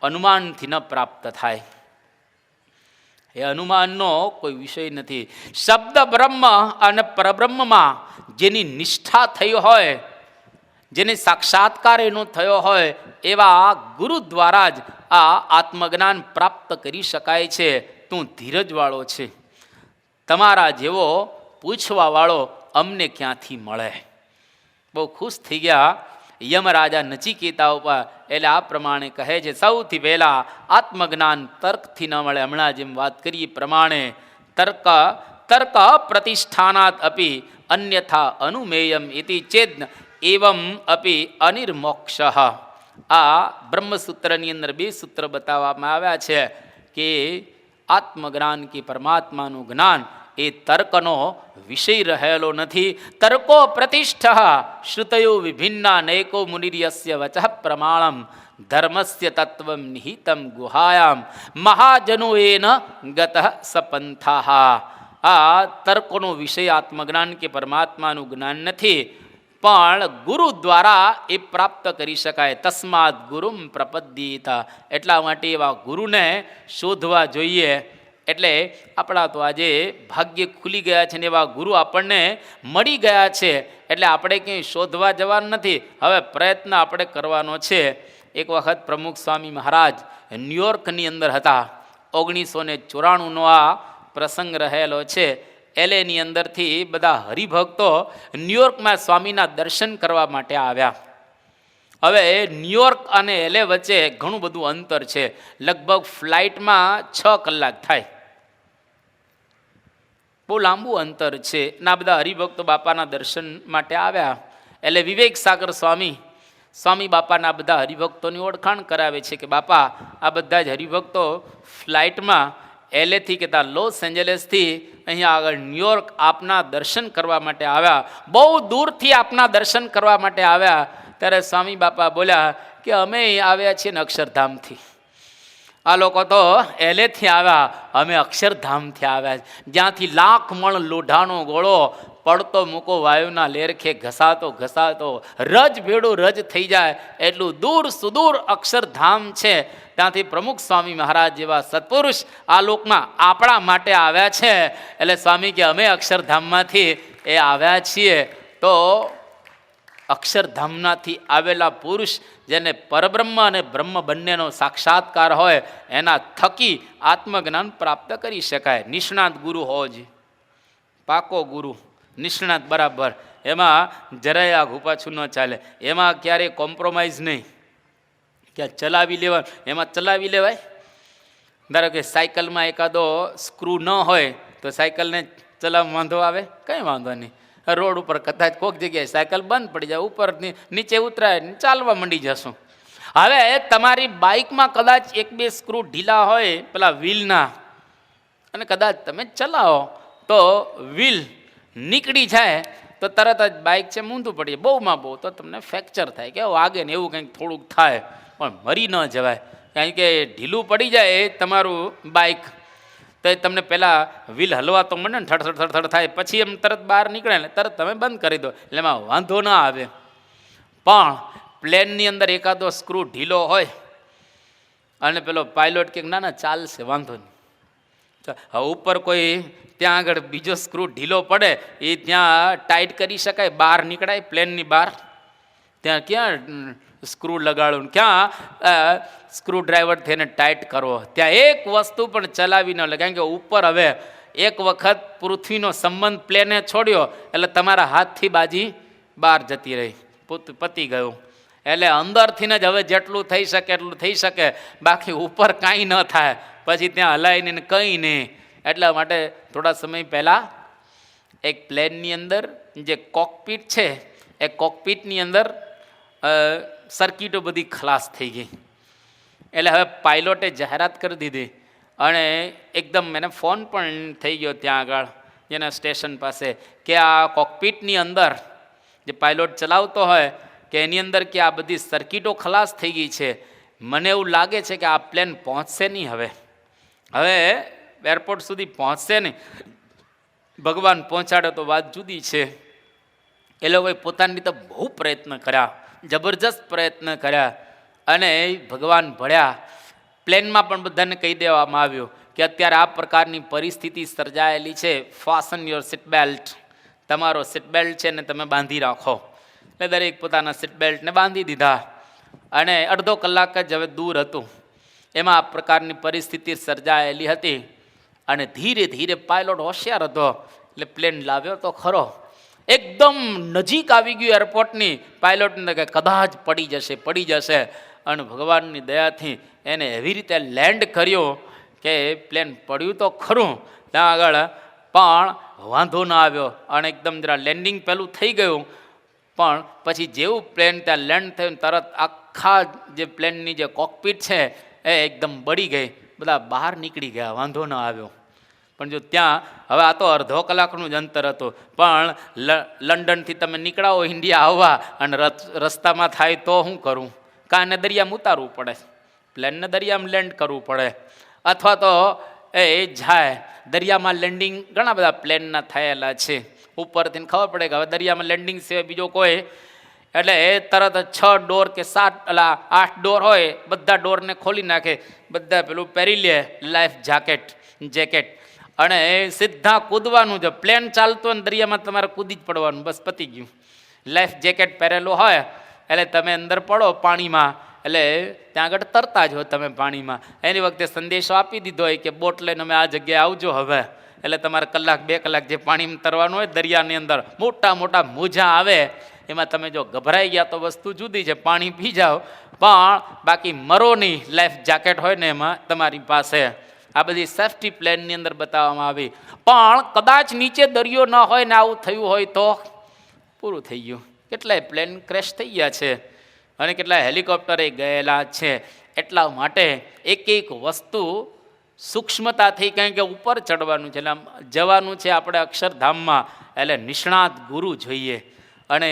A: અનુમાનથી ન પ્રાપ્ત થાય. એ અનુમાનનો કોઈ વિષય નથી. શબ્દ બ્રહ્મ અને પરબ્રહ્મમાં જેની નિષ્ઠા થઈ હોય, જેને સાક્ષાત્કાર એનો થયો હોય, એવા ગુરુ દ્વારા જ આ આત્મજ્ઞાન પ્રાપ્ત કરી શકાય છે. તું ધીરજવાળો છે, તમારા જેવો પૂછવાવાળો અમને ક્યાંથી મળે. બહુ ખુશ થઈ ગયા યમરાજા નચિકેતા ઉપર. એટલે આ પ્રમાણે કહે છે સૌથી પહેલાં આત્મજ્ઞાન તર્કથી ન મળે. હમણાં જેમ વાત કરીએ પ્રમાણે તર્ક પ્રતિષ્ઠાનાત અપી અન્યથા અનુમેયમ ઇતિ ચેદ એવમ અપી અનિર્મોક્ષ. આ બ્રહ્મસૂત્રની અંદર 2 સૂત્ર બતાવવામાં આવ્યા છે કે આત્મજ્ઞાન કે પરમાત્માનું જ્ઞાન એ તર્કનો વિષય રહેલો નથી. તર્કો પ્રતિષ્ઠા શ્રુતયો વિભિન્ના નૈકો મુનિર્યસ્ય વચ પ્રમાણમ ધર્મસ્ય તત્વમ નિહિતમ ગુહાયામ મહાજનોએન ગત સપંથા. આ તર્કોનો વિષય આત્મજ્ઞાન કે પરમાત્માનું જ્ઞાન નથી, પણ ગુરુ દ્વારા એ પ્રાપ્ત કરી શકાય. તસ્માદ ગુરુમ પ્રપદ્યિત. એટલા માટે એવા ગુરુને શોધવા જોઈએ. એટલે આપણા તો આજે ભાગ્ય ખુલી ગયા છે ને એવા ગુરુ આપણને મળી ગયા છે. એટલે આપણે ક્યાંય શોધવા જવાનું નથી, હવે પ્રયત્ન આપણે કરવાનો છે. એક વખત પ્રમુખ સ્વામી મહારાજ ન્યુયોર્કની અંદર હતા. 1994નો આ પ્રસંગ રહેલો છે. એલેની અંદરથી બધા હરિભક્તો ન્યુયોર્કમાં સ્વામીના દર્શન કરવા માટે આવ્યા. હવે ન્યુયોર્ક અને એલે વચ્ચે ઘણું બધું અંતર છે, લગભગ ફ્લાઇટમાં 6 કલાક થાય, બહુ લાંબુ અંતર છે. ના બધા હરિભક્તો બાપાના દર્શન માટે આવ્યા. એટલે વિવેક સાગર સ્વામી બાપાના બધા હરિભક્તોની ઓળખાણ કરાવે છે કે બાપા આ બધા જ હરિભક્તો ફ્લાઇટમાં એલેથી કે ત્યાં લોસ એન્જલસથી અહીંયા આગળ ન્યુયોર્ક આપના દર્શન કરવા માટે આવ્યા, બહુ દૂરથી આપના દર્શન કરવા માટે આવ્યા. ત્યારે સ્વામી બાપા બોલ્યા કે અમે આવ્યા છીએ ને અક્ષરધામથી, આ લોકો તો એલેથી આવ્યા, અમે અક્ષરધામથી આવ્યા, જ્યાંથી લાખ મણ લોઢાનો ગોળો પડતો મૂકો વાયુના લેરખે ઘસાતો ઘસાતો રજ ભેડું રજ થઈ જાય એટલું દૂર સુદૂર અક્ષરધામ છે. ત્યાંથી પ્રમુખ સ્વામી મહારાજ જેવા સત્પુરુષ આ લોકમાં આપણા માટે આવ્યા છે. એટલે સ્વામી કે અમે અક્ષરધામમાંથી એ આવ્યા છીએ. તો અક્ષરધામનાથી આવેલા પુરુષ જેને પરબ્રહ્મ અને બ્રહ્મ બંનેનો સાક્ષાત્કાર હોય એના થકી આત્મજ્ઞાન પ્રાપ્ત કરી શકાય. નિષ્ણાત ગુરુ હોવો જોઈએ, પાકો ગુરુ નિષ્ણાત બરાબર, એમાં જરાય આ ઘૂપાછું ન ચાલે, એમાં ક્યારેય કોમ્પ્રોમાઇઝ નહીં. ક્યાં ચલાવી લેવા એમાં ચલાવી લેવાય. ધારો કે સાયકલમાં એકાદો સ્ક્રૂ ન હોય તો સાયકલને ચલાવવા વાંધો આવે? કંઈ વાંધો નહીં. રોડ ઉપર કદાચ કોઈક જગ્યાએ સાયકલ બંધ પડી જાય, ઉપર નીચે ઉતરાય ચાલવા માંડી જશું. હવે તમારી બાઇકમાં કદાચ 1-2 સ્ક્રૂ ઢીલા હોય પેલા વ્હીલના, અને કદાચ તમે ચલાવો તો વ્હીલ નીકળી જાય તો તરત જ બાઇક છે મૂંધું પડી જાય, બહુમાં બહુ તો તમને ફ્રેક્ચર થાય કે વાગે ને એવું કંઈક થોડુંક થાય, પણ મરી ન જવાય. કારણ કે ઢીલું પડી જાય તમારું બાઇક તો એ તમને પહેલાં વ્હીલ હલવા તો મને થડ થડ થડ થાય, પછી એમ તરત બહાર નીકળે ને તરત તમે બંધ કરી દો એટલે એમાં વાંધો ના આવે. પણ પ્લેનની અંદર એકાદો સ્ક્રૂ ઢીલો હોય અને પેલો પાયલોટ કે ના ના ચાલશે વાંધો નહીં, હવે ઉપર કોઈ ત્યાં આગળ બીજો સ્ક્રૂ ઢીલો પડે એ ત્યાં ટાઈટ કરી શકાય, બહાર નીકળાય પ્લેનની બહાર? ત્યાં ક્યાં સ્ક્રૂ લગાડવું, ક્યાં સ્ક્રૂ ડ્રાઈવરથી એને ટાઈટ કરવો? ત્યાં એક વસ્તુ પણ ચલાવી ન લે, કારણ કે ઉપર હવે એક વખત પૃથ્વીનો સંબંધ પ્લેને છોડ્યો એટલે તમારા હાથથી બાજી બહાર જતી રહી, પતી ગયું. એટલે અંદરથી જ હવે જેટલું થઈ શકે એટલું થઈ શકે, બાકી ઉપર કાંઈ ન થાય, પછી ત્યાં હલાવીને કંઈ નહીં. એટલા માટે થોડા સમય પહેલાં એક પ્લેનની અંદર જે કોકપીટ છે એ કોકપીટની અંદર સર્કિટો બધી ખલાસ થઈ ગઈ. એટલે હવે પાયલોટે જાહેરાત કરી દીધી અને એકદમ એને ફોન પણ થઈ ગયો ત્યાં આગળ જેના સ્ટેશન પાસે કે આ કોકપીટની અંદર જે પાયલોટ ચલાવતો હોય કે એની અંદર કે આ બધી સર્કિટો ખલાસ થઈ ગઈ છે, મને એવું લાગે છે કે આ પ્લેન પહોંચશે નહીં, હવે એરપોર્ટ સુધી પહોંચશે નહીં. ભગવાન પહોંચાડે તો વાત જુદી છે. એ લોકોએ પોતાની રીતે બહુ પ્રયત્ન કર્યા, જબરજસ્ત પ્રયત્ન કર્યા અને ભગવાન ભળ્યા. પ્લેનમાં પણ બધાને કહી દેવામાં આવ્યું કે અત્યારે આ પ્રકારની પરિસ્થિતિ સર્જાયેલી છે, ફાસન યોર સીટ બેલ્ટ, તમારો સીટ બેલ્ટ છે ને તમે બાંધી રાખો. એટલે દરેક પોતાના સીટ બેલ્ટને બાંધી દીધા અને અડધો કલાક જ હવે દૂર હતું એમાં આ પ્રકારની પરિસ્થિતિ સર્જાયેલી હતી. અને ધીરે ધીરે પાયલોટ હોશિયાર હતો એટલે પ્લેન લાવ્યો તો ખરો, એકદમ નજીક આવી ગયું એરપોર્ટની. પાયલોટને કે કદાચ પડી જશે અને ભગવાનની દયાથી એને એવી રીતે લેન્ડ કર્યો કે પ્લેન પડ્યું તો ખરું ત્યાં આગળ, પણ વાંધો ન આવ્યો અને એકદમ જરા લેન્ડિંગ પહેલું થઈ ગયું. પણ પછી જેવું પ્લેન ત્યાં લેન્ડ થયું તરત આખા જે પ્લેનની જે કોકપીટ છે એ એકદમ બળી ગઈ, બધા બહાર નીકળી ગયા, વાંધો ન આવ્યો. પણ જો ત્યાં હવે આ તો અડધો કલાકનું જ અંતર હતું, પણ લંડનથી તમે નીકળાવો ઇન્ડિયા આવવા અને રસ્તામાં થાય તો શું કરું? કાંને દરિયામાં ઉતારવું પડે, પ્લેનને દરિયામાં લેન્ડ કરવું પડે, અથવા તો એ જાય દરિયામાં લેન્ડિંગ. ઘણા બધા પ્લેનના થયેલા છે, ઉપરથી ખબર પડે કે હવે દરિયામાં લેન્ડિંગ સિવાય બીજો કોઈ, એટલે એ તરત 6 ડોર કે 7 8 ડોર હોય, બધા ડોરને ખોલી નાખે, બધા પેલું પહેરી લે લાઈફ જેકેટ અને સીધા કૂદવાનું છે. પ્લેન ચાલતું હોય ને દરિયામાં તમારે કૂદી જ પડવાનું, બસ પતી ગયું. લાઈફ જેકેટ પહેરેલું હોય એટલે તમે અંદર પડો પાણીમાં, એટલે ત્યાં આગળ તરતા જ હોય તમે પાણીમાં. એની વખતે સંદેશો આપી દીધો હોય કે બોટ લઈને અમે આ જગ્યાએ આવજો હવે. એટલે તમારે 1-2 કલાક જે પાણીમાં તરવાનું હોય દરિયાની અંદર, મોટા મોટા મોજા આવે, એમાં તમે જો ગભરાઈ ગયા તો વસ્તુ જુદી છે, પાણી પી જાઓ પણ બાકી મરો નહીં. લાઈફ જેકેટ હોય ને એમાં તમારી પાસે. આ બધી સેફ્ટી પ્લેનની અંદર બતાવવામાં આવી. પણ કદાચ નીચે દરિયો ન હોય ને આવું થયું હોય તો પૂરું થઈ ગયું. કેટલાય પ્લેન ક્રેશ થઈ ગયા છે અને કેટલાય હેલિકોપ્ટરે ગયેલા છે. એટલા માટે એક વસ્તુ સૂક્ષ્મતાથી, કારણ કે ઉપર ચડવાનું છે, એટલે જવાનું છે આપણે અક્ષરધામમાં, એટલે નિષ્ણાત ગુરુ જોઈએ. અને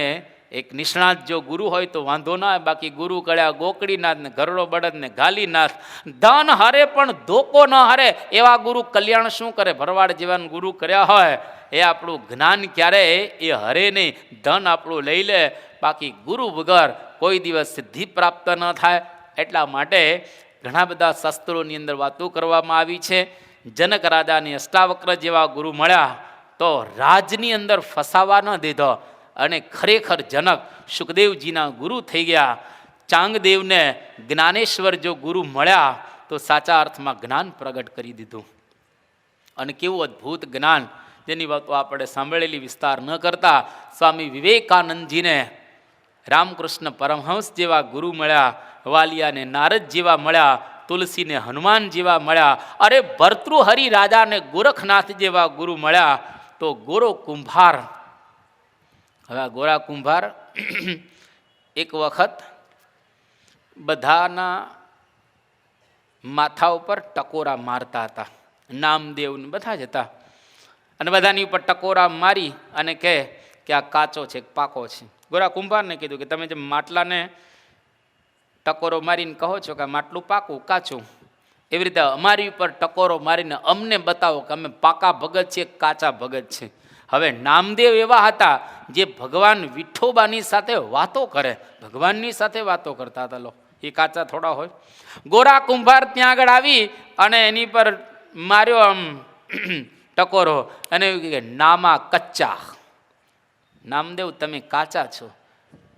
A: એક નિષ્ણાત જો ગુરુ હોય તો વાંધો ના આવે, બાકી ગુરુ કળ્યા ગોકળીનાથ ને ગરડો બળદ ને ગાલીનાથ, ધન હરે પણ ધોકો ન હરે એવા ગુરુ કલ્યાણ શું કરે? ભરવાડ જેવા ગુરુ કર્યા હોય એ આપણું જ્ઞાન ક્યારે એ હરે નહીં, ધન આપણું લઈ લે, બાકી ગુરુ વગર કોઈ દિવસ સિદ્ધિ પ્રાપ્ત ન થાય. એટલા માટે ઘણા બધા શાસ્ત્રોની અંદર વાતો કરવામાં આવી છે. જનક રાજાને અષ્ટાવક્ર જેવા ગુરુ મળ્યા તો રાજની અંદર ફસાવા ન દીધો અને ખરેખર જનક સુખદેવજીના ગુરુ થઈ ગયા. ચાંગદેવને જ્ઞાનેશ્વર જો ગુરુ મળ્યા તો સાચા અર્થમાં જ્ઞાન પ્રગટ કરી દીધું. અને કેવું અદ્ભુત જ્ઞાન, જેની વાતો આપણે સાંભળેલી, વિસ્તાર ન કરતા. સ્વામી વિવેકાનંદજીને રામકૃષ્ણ પરમહંસ જેવા ગુરુ મળ્યા, વાલિયાને નારદ જેવા મળ્યા, તુલસીને હનુમાન જેવા મળ્યા, અરે ભર્તૃહરિ રાજાને ગોરખનાથ જેવા ગુરુ મળ્યા. તો ગોરો કુંભાર, હવે આ ગોરા કુંભાર એક વખત બધાના માથા ઉપર ટકોરા મારતા હતા. નામદેવને બધા જ હતા અને બધાની ઉપર ટકોરા મારી અને કહે કે આ કાચો છે પાકો છે. ગોરા કુંભારને કીધું કે તમે જે માટલાને ટકોરો મારીને કહો છો કે માટલું પાકું કાચું, એવી રીતે અમારી ઉપર ટકોરો મારીને અમને બતાવો કે અમે પાકા ભગત છીએ કાચા ભગત છે. હવે નામદેવ એવા હતા જે ભગવાન વિઠ્ઠોબાની સાથે વાતો કરે, ભગવાનની સાથે વાતો કરતા હતા. લો, એ કાચા થોડા હોય. ગોરા કુંભાર ત્યાં આગળ આવી અને એની પર માર્યો આમ ટકોરો અને એવું કે નામા કચ્ચા. નામદેવ તમે કાચા છો.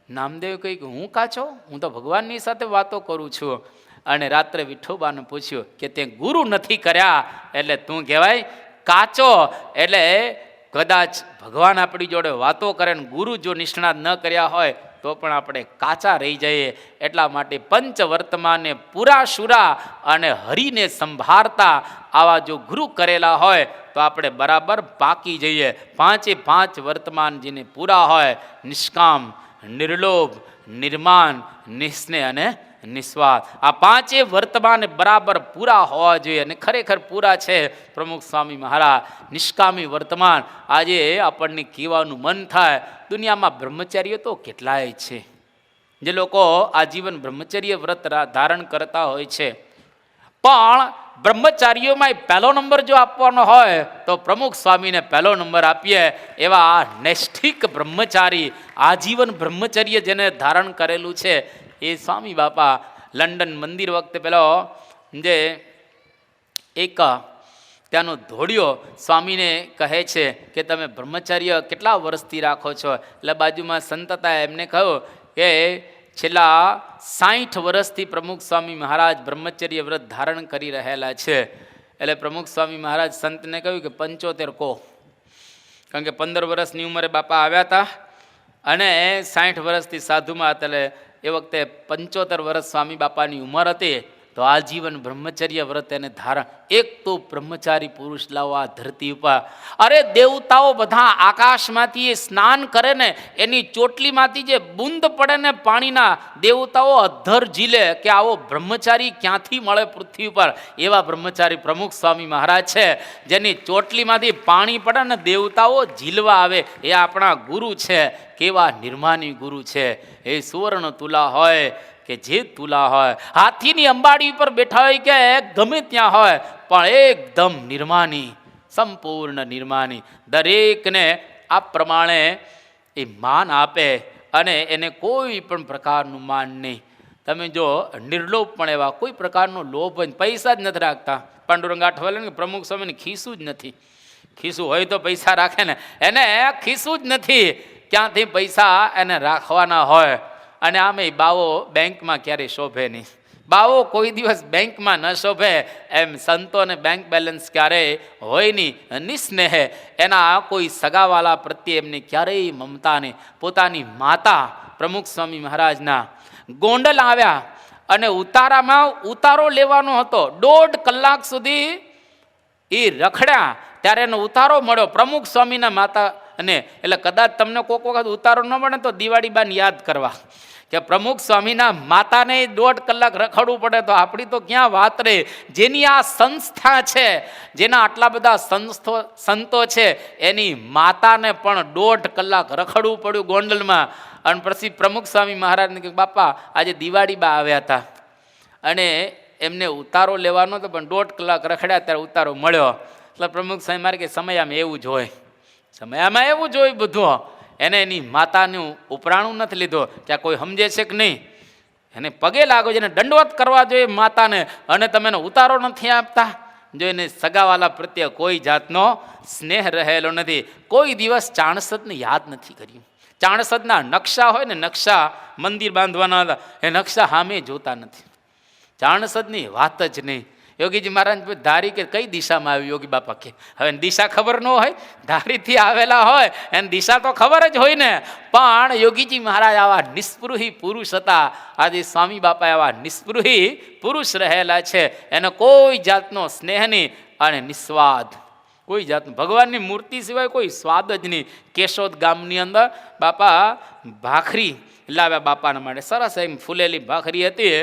A: નામદેવ કહ્યું કે હું કાચો? હું તો ભગવાનની સાથે વાતો કરું છું. અને રાત્રે વિઠોબાને પૂછ્યું કે તે ગુરુ નથી કર્યા એટલે તું કહેવાય કાચો. એટલે કદાચ ભગવાન આપણી જોડે વાતો કરે ને ગુરુ જો નિષ્ણાત ન કર્યા હોય તો પણ આપણે કાચા રહી જઈએ. એટલા માટે પંચ વર્તમાને પૂરા શુરા અને હરિને સંભાળતા આવા જો ગુરુ કરેલા હોય તો આપણે બરાબર પાકી જઈએ. પાંચે પાંચ વર્તમાન જેને પૂરા હોય, નિષ્કામ, નિર્લોભ, નિર્માન, નિસ્નેહ અને નિસ્વાર્થ, આ પાંચે વર્તમાન બરાબર પૂરા હોવા જોઈએ. અને ખરેખર પૂરા છે પ્રમુખ સ્વામી મહારાજ. નિષ્કામી વર્તમાન આજે આપણને કહેવાનું મન થાય. દુનિયામાં બ્રહ્મચારીઓ તો કેટલાય છે જે લોકો આજીવન બ્રહ્મચર્ય વ્રત ધારણ કરતા હોય છે, પણ બ્રહ્મચારીઓમાં પહેલો નંબર જો આપવાનો હોય તો પ્રમુખ સ્વામીને પહેલો નંબર આપીએ. એવા નૈષ્ઠિક બ્રહ્મચારી, આજીવન બ્રહ્મચર્ય જેને ધારણ કરેલું છે એ સ્વામી બાપા લંડન મંદિર વખતે પેલો જે એક ત્યાંનો ધોળિયો સ્વામીને કહે છે કે તમે બ્રહ્મચર્ય કેટલા વર્ષથી રાખો છો? એટલે બાજુમાં સંત હતા, એમને કહ્યું કે છેલ્લા 60 વર્ષથી પ્રમુખ સ્વામી મહારાજ બ્રહ્મચર્ય વ્રત ધારણ કરી રહેલા છે. એટલે પ્રમુખ સ્વામી મહારાજ સંતને કહ્યું કે 75 કહો, કારણ કે 15 વર્ષની ઉંમરે બાપા આવ્યા હતા અને 60 વર્ષથી સાધુમાં હતા. એટલે એ વખતે 75 વર્ષ સ્વામી બાપાની ઉંમર હતી. તો આજીવન બ્રહ્મચર્ય વ્રત એને ધારણ. એક તો બ્રહ્મચારી પુરુષ લાવો આ ધરતી ઉપર. અરે દેવતાઓ બધા આકાશમાંથી એ સ્નાન કરે ને એની ચોટલીમાંથી જે બુંદ પડે ને પાણીના, દેવતાઓ અધ્ધર ઝીલે કે આવો બ્રહ્મચારી ક્યાંથી મળે પૃથ્વી ઉપર. એવા બ્રહ્મચારી પ્રમુખ સ્વામી મહારાજ છે, જેની ચોટલીમાંથી પાણી પડે ને દેવતાઓ ઝીલવા આવે. એ આપણા ગુરુ છે. કેવા નિર્માની ગુરુ છે. એ સુવર્ણ તુલા હોય કે જે તુલા હોય, હાથીની અંબાડી ઉપર બેઠા હોય કે ગમે ત્યાં હોય, પણ એકદમ નિર્માની, સંપૂર્ણ નિર્માની. દરેકને આ પ્રમાણે એ માન આપે અને એને કોઈ પણ પ્રકારનું માન નહીં. તમે જો નિર્લોભ પણ એવા, કોઈ પ્રકારનો લોભ હોય, પૈસા જ નથી રાખતા. પાંડુરંગ આઠવાલે ને પ્રમુખ સ્વામીને ખીસું જ નથી. ખીસું હોય તો પૈસા રાખે ને, એને ખીસું જ નથી. ક્યાંથી પૈસા એને રાખવાના હોય? અને આમે બાવો બેંકમાં ક્યારેય શોભે નહીં. બાવો કોઈ દિવસ બેંકમાં ન શોભે. એમ સંતોને બેંક બેલેન્સ ક્યારેય હોય નહીં. નિસ્નેહ એના કોઈ સગાવાલા પ્રત્યે એમને ક્યારેય મમતા નહીં. પોતાની માતા પ્રમુખ સ્વામી મહારાજના ગોંડલ આવ્યા અને ઉતારામાં ઉતારો લેવાનો હતો. 1.5 કલાક સુધી એ રખડ્યા, ત્યારે એનો ઉતારો મળ્યો પ્રમુખ સ્વામીના માતા. અને એટલે કદાચ તમને કોઈક વખત ઉતારો ન મળે તો દિવાળી બાને યાદ કરવા કે પ્રમુખ સ્વામીના માતાને 1.5 કલાક રખડવું પડે, તો આપણી તો ક્યાં વાત રહે. જેની આ સંસ્થા છે, જેના આટલા બધા સંતો છે, એની માતાને પણ 1.5 કલાક રખડવું પડ્યું ગોંડલમાં. અને પછી પ્રમુખ સ્વામી મહારાજને કહ્યું બાપા આજે દિવાળી બા આવ્યા હતા અને એમને ઉતારો લેવાનો હતો, પણ 1.5 કલાક રખડ્યા ત્યારે ઉતારો મળ્યો. એટલે પ્રમુખ સ્વામી મારે કે સમયામાં એવું જ હોય, સમયામાં એવું જ હોય બધું. એને એની માતાનું ઉપરાણું નથી લીધો. ત્યાં કોઈ સમજે છે કે નહીં? એને પગે લાગો, જેને દંડવત કરવા જોઈએ માતાને, અને તમે એને ઉતારો નથી આપતા. જો એને સગાવાલા પ્રત્યે કોઈ જાતનો સ્નેહ રહેલો નથી. કોઈ દિવસ ચાણસદને યાદ નથી કર્યું. ચાણસદના નકશા હોય ને, નકશા મંદિર બાંધવાના હતા, એ નકશા સામે જોતા નથી. ચાણસદની વાત જ નહીં. યોગીજી મહારાજ ધારી કે કઈ દિશામાં આવ્યું? યોગી બાપા કે હવે દિશા ખબર ન હોય, ધારીથી આવેલા હોય એને દિશા તો ખબર જ હોય ને. પણ યોગીજી મહારાજ આવા નિસ્પૃહી પુરુષ હતા. આજે સ્વામી બાપા એવા નિસ્પૃહી પુરુષ રહેલા છે. એને કોઈ જાતનો સ્નેહ નહીં અને નિસ્વાદ, કોઈ જાતનું ભગવાનની મૂર્તિ સિવાય કોઈ સ્વાદ જ નહીં. કેશોદ ગામની અંદર બાપા ભાખરી લાવ્યા બાપાના માટે. સરસ એમ ફૂલેલી ભાખરી હતી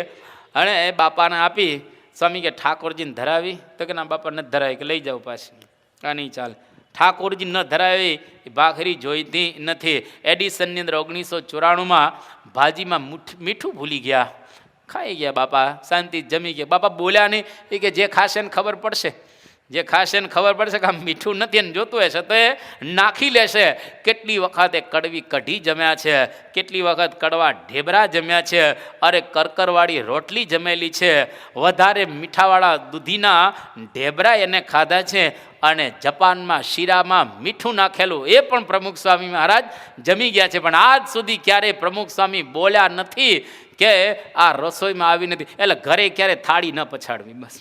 A: અને એ બાપાને આપી. સ્વામી કે ઠાકોરજીને ધરાવી? તો કે ના બાપા નથી ધરાવી. કે લઈ જાઓ પાછી. કાં નહીં ચાલે. ઠાકોરજી ન ધરાવી એ ભાખરી જોઈતી નથી. એડિસનની અંદર 1994માં ભાજીમાં મીઠું ભૂલી ગયા, ખાઈ ગયા બાપા, શાંતિ જમી ગયા. બાપા બોલ્યા નહીં. એ કે જે ખાશે ને ખબર પડશે, જે ખાશે ને ખબર પડશે કે આમ મીઠું નથી ને જોતું હશે તો એ નાખી લેશે. કેટલી વખત એ કડવી કઢી જમ્યા છે, કેટલી વખત કડવા ઢેબરા જમ્યા છે, અરે કરકરવાળી રોટલી જમેલી છે, વધારે મીઠાવાળા દૂધીના ઢેબરા એને ખાધા છે, અને જપાનમાં શીરામાં મીઠું નાખેલું એ પણ પ્રમુખ સ્વામી મહારાજ જમી ગયા છે. પણ આજ સુધી ક્યારેય પ્રમુખ સ્વામી બોલ્યા નથી કે આ રસોઈમાં આવી નથી. એટલે ઘરે ક્યારે થાળી ન પછાડવી. બસ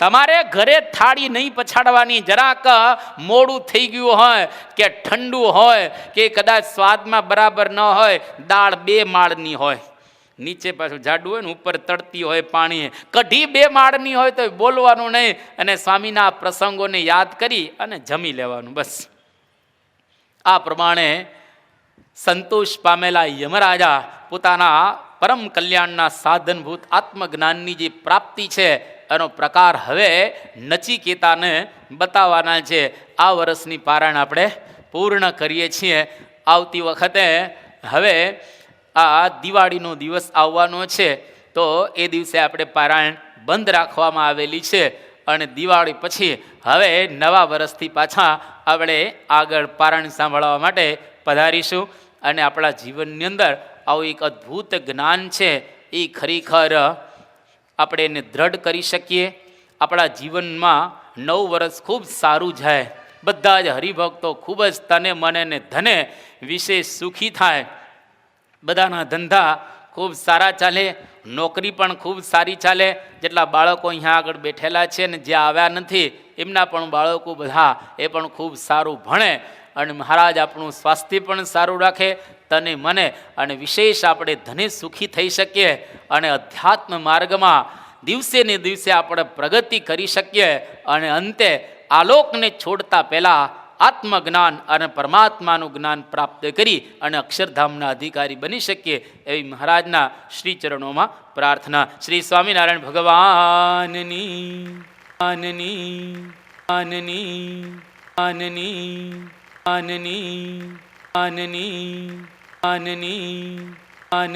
A: તમારે ઘરે થાળી નહીં પછાડવાની. જરાક મોડું થઈ ગયું હોય કે ઠંડુ હોય કે કદાચ સ્વાદમાં બરાબર ન હોય, દાળ 2 માળની હોય, નીચે પાછું જાડું હોય ને ઉપર તળતી હોય પાણી, કઢી 2 માળની હોય તો બોલવાનું નહીં, અને સ્વામીના પ્રસંગોને યાદ કરી અને જમી લેવાનું. બસ આ પ્રમાણે સંતોષ પામેલા યમરાજા પોતાના પરમ કલ્યાણના સાધનભૂત આત્મજ્ઞાનની જે પ્રાપ્તિ છે એનો પ્રકાર હવે નચિકેતાને બતાવવાના છે. આ વર્ષની પારાયણ આપણે પૂર્ણ કરીએ છીએ. આવતી વખતે હવે આ દિવાળીનો દિવસ આવવાનો છે તો એ દિવસે આપણે પારાયણ બંધ રાખવામાં આવેલી છે, અને દિવાળી પછી હવે નવા વર્ષથી પાછા આપણે આગળ પારાયણ સાંભળવા માટે પધારીશું. અને આપણા જીવનની અંદર આવું એક અદ્ભુત જ્ઞાન છે એ ખરેખર આપણે એને દ્રઢ કરી શકીએ. આપણા જીવનમાં 9 વર્ષ ખૂબ સારું જાય, બધા જ હરિભક્તો ખૂબ જ તને મને ને ધને વિશેષ સુખી થાય, બધાના ધંધા ખૂબ સારા ચાલે, નોકરી પણ ખૂબ સારી ચાલે. જેટલા બાળકો અહીંયા આગળ બેઠેલા છે ને જે આવ્યા નથી એમના પણ બાળકો બધા એ પણ ખૂબ સારું ભણે, અને મહારાજ આપણું સ્વાસ્થ્ય પણ સારું રાખે, તને મને, અને વિશેષ આપણે ધને સુખી થઈ શકીએ, અને અધ્યાત્મ માર્ગમાં દિવસે ને દિવસે આપણે પ્રગતિ કરી શકીએ, અને અંતે આલોકને છોડતા પહેલાં આત્મજ્ઞાન અને પરમાત્માનું જ્ઞાન પ્રાપ્ત કરી અને અક્ષરધામના અધિકારી બની શકીએ એવી મહારાજના શ્રી ચરણોમાં પ્રાર્થના. શ્રી સ્વામિનારાયણ ભગવાનની આનની આનની આનની આનની આનની આનની આનની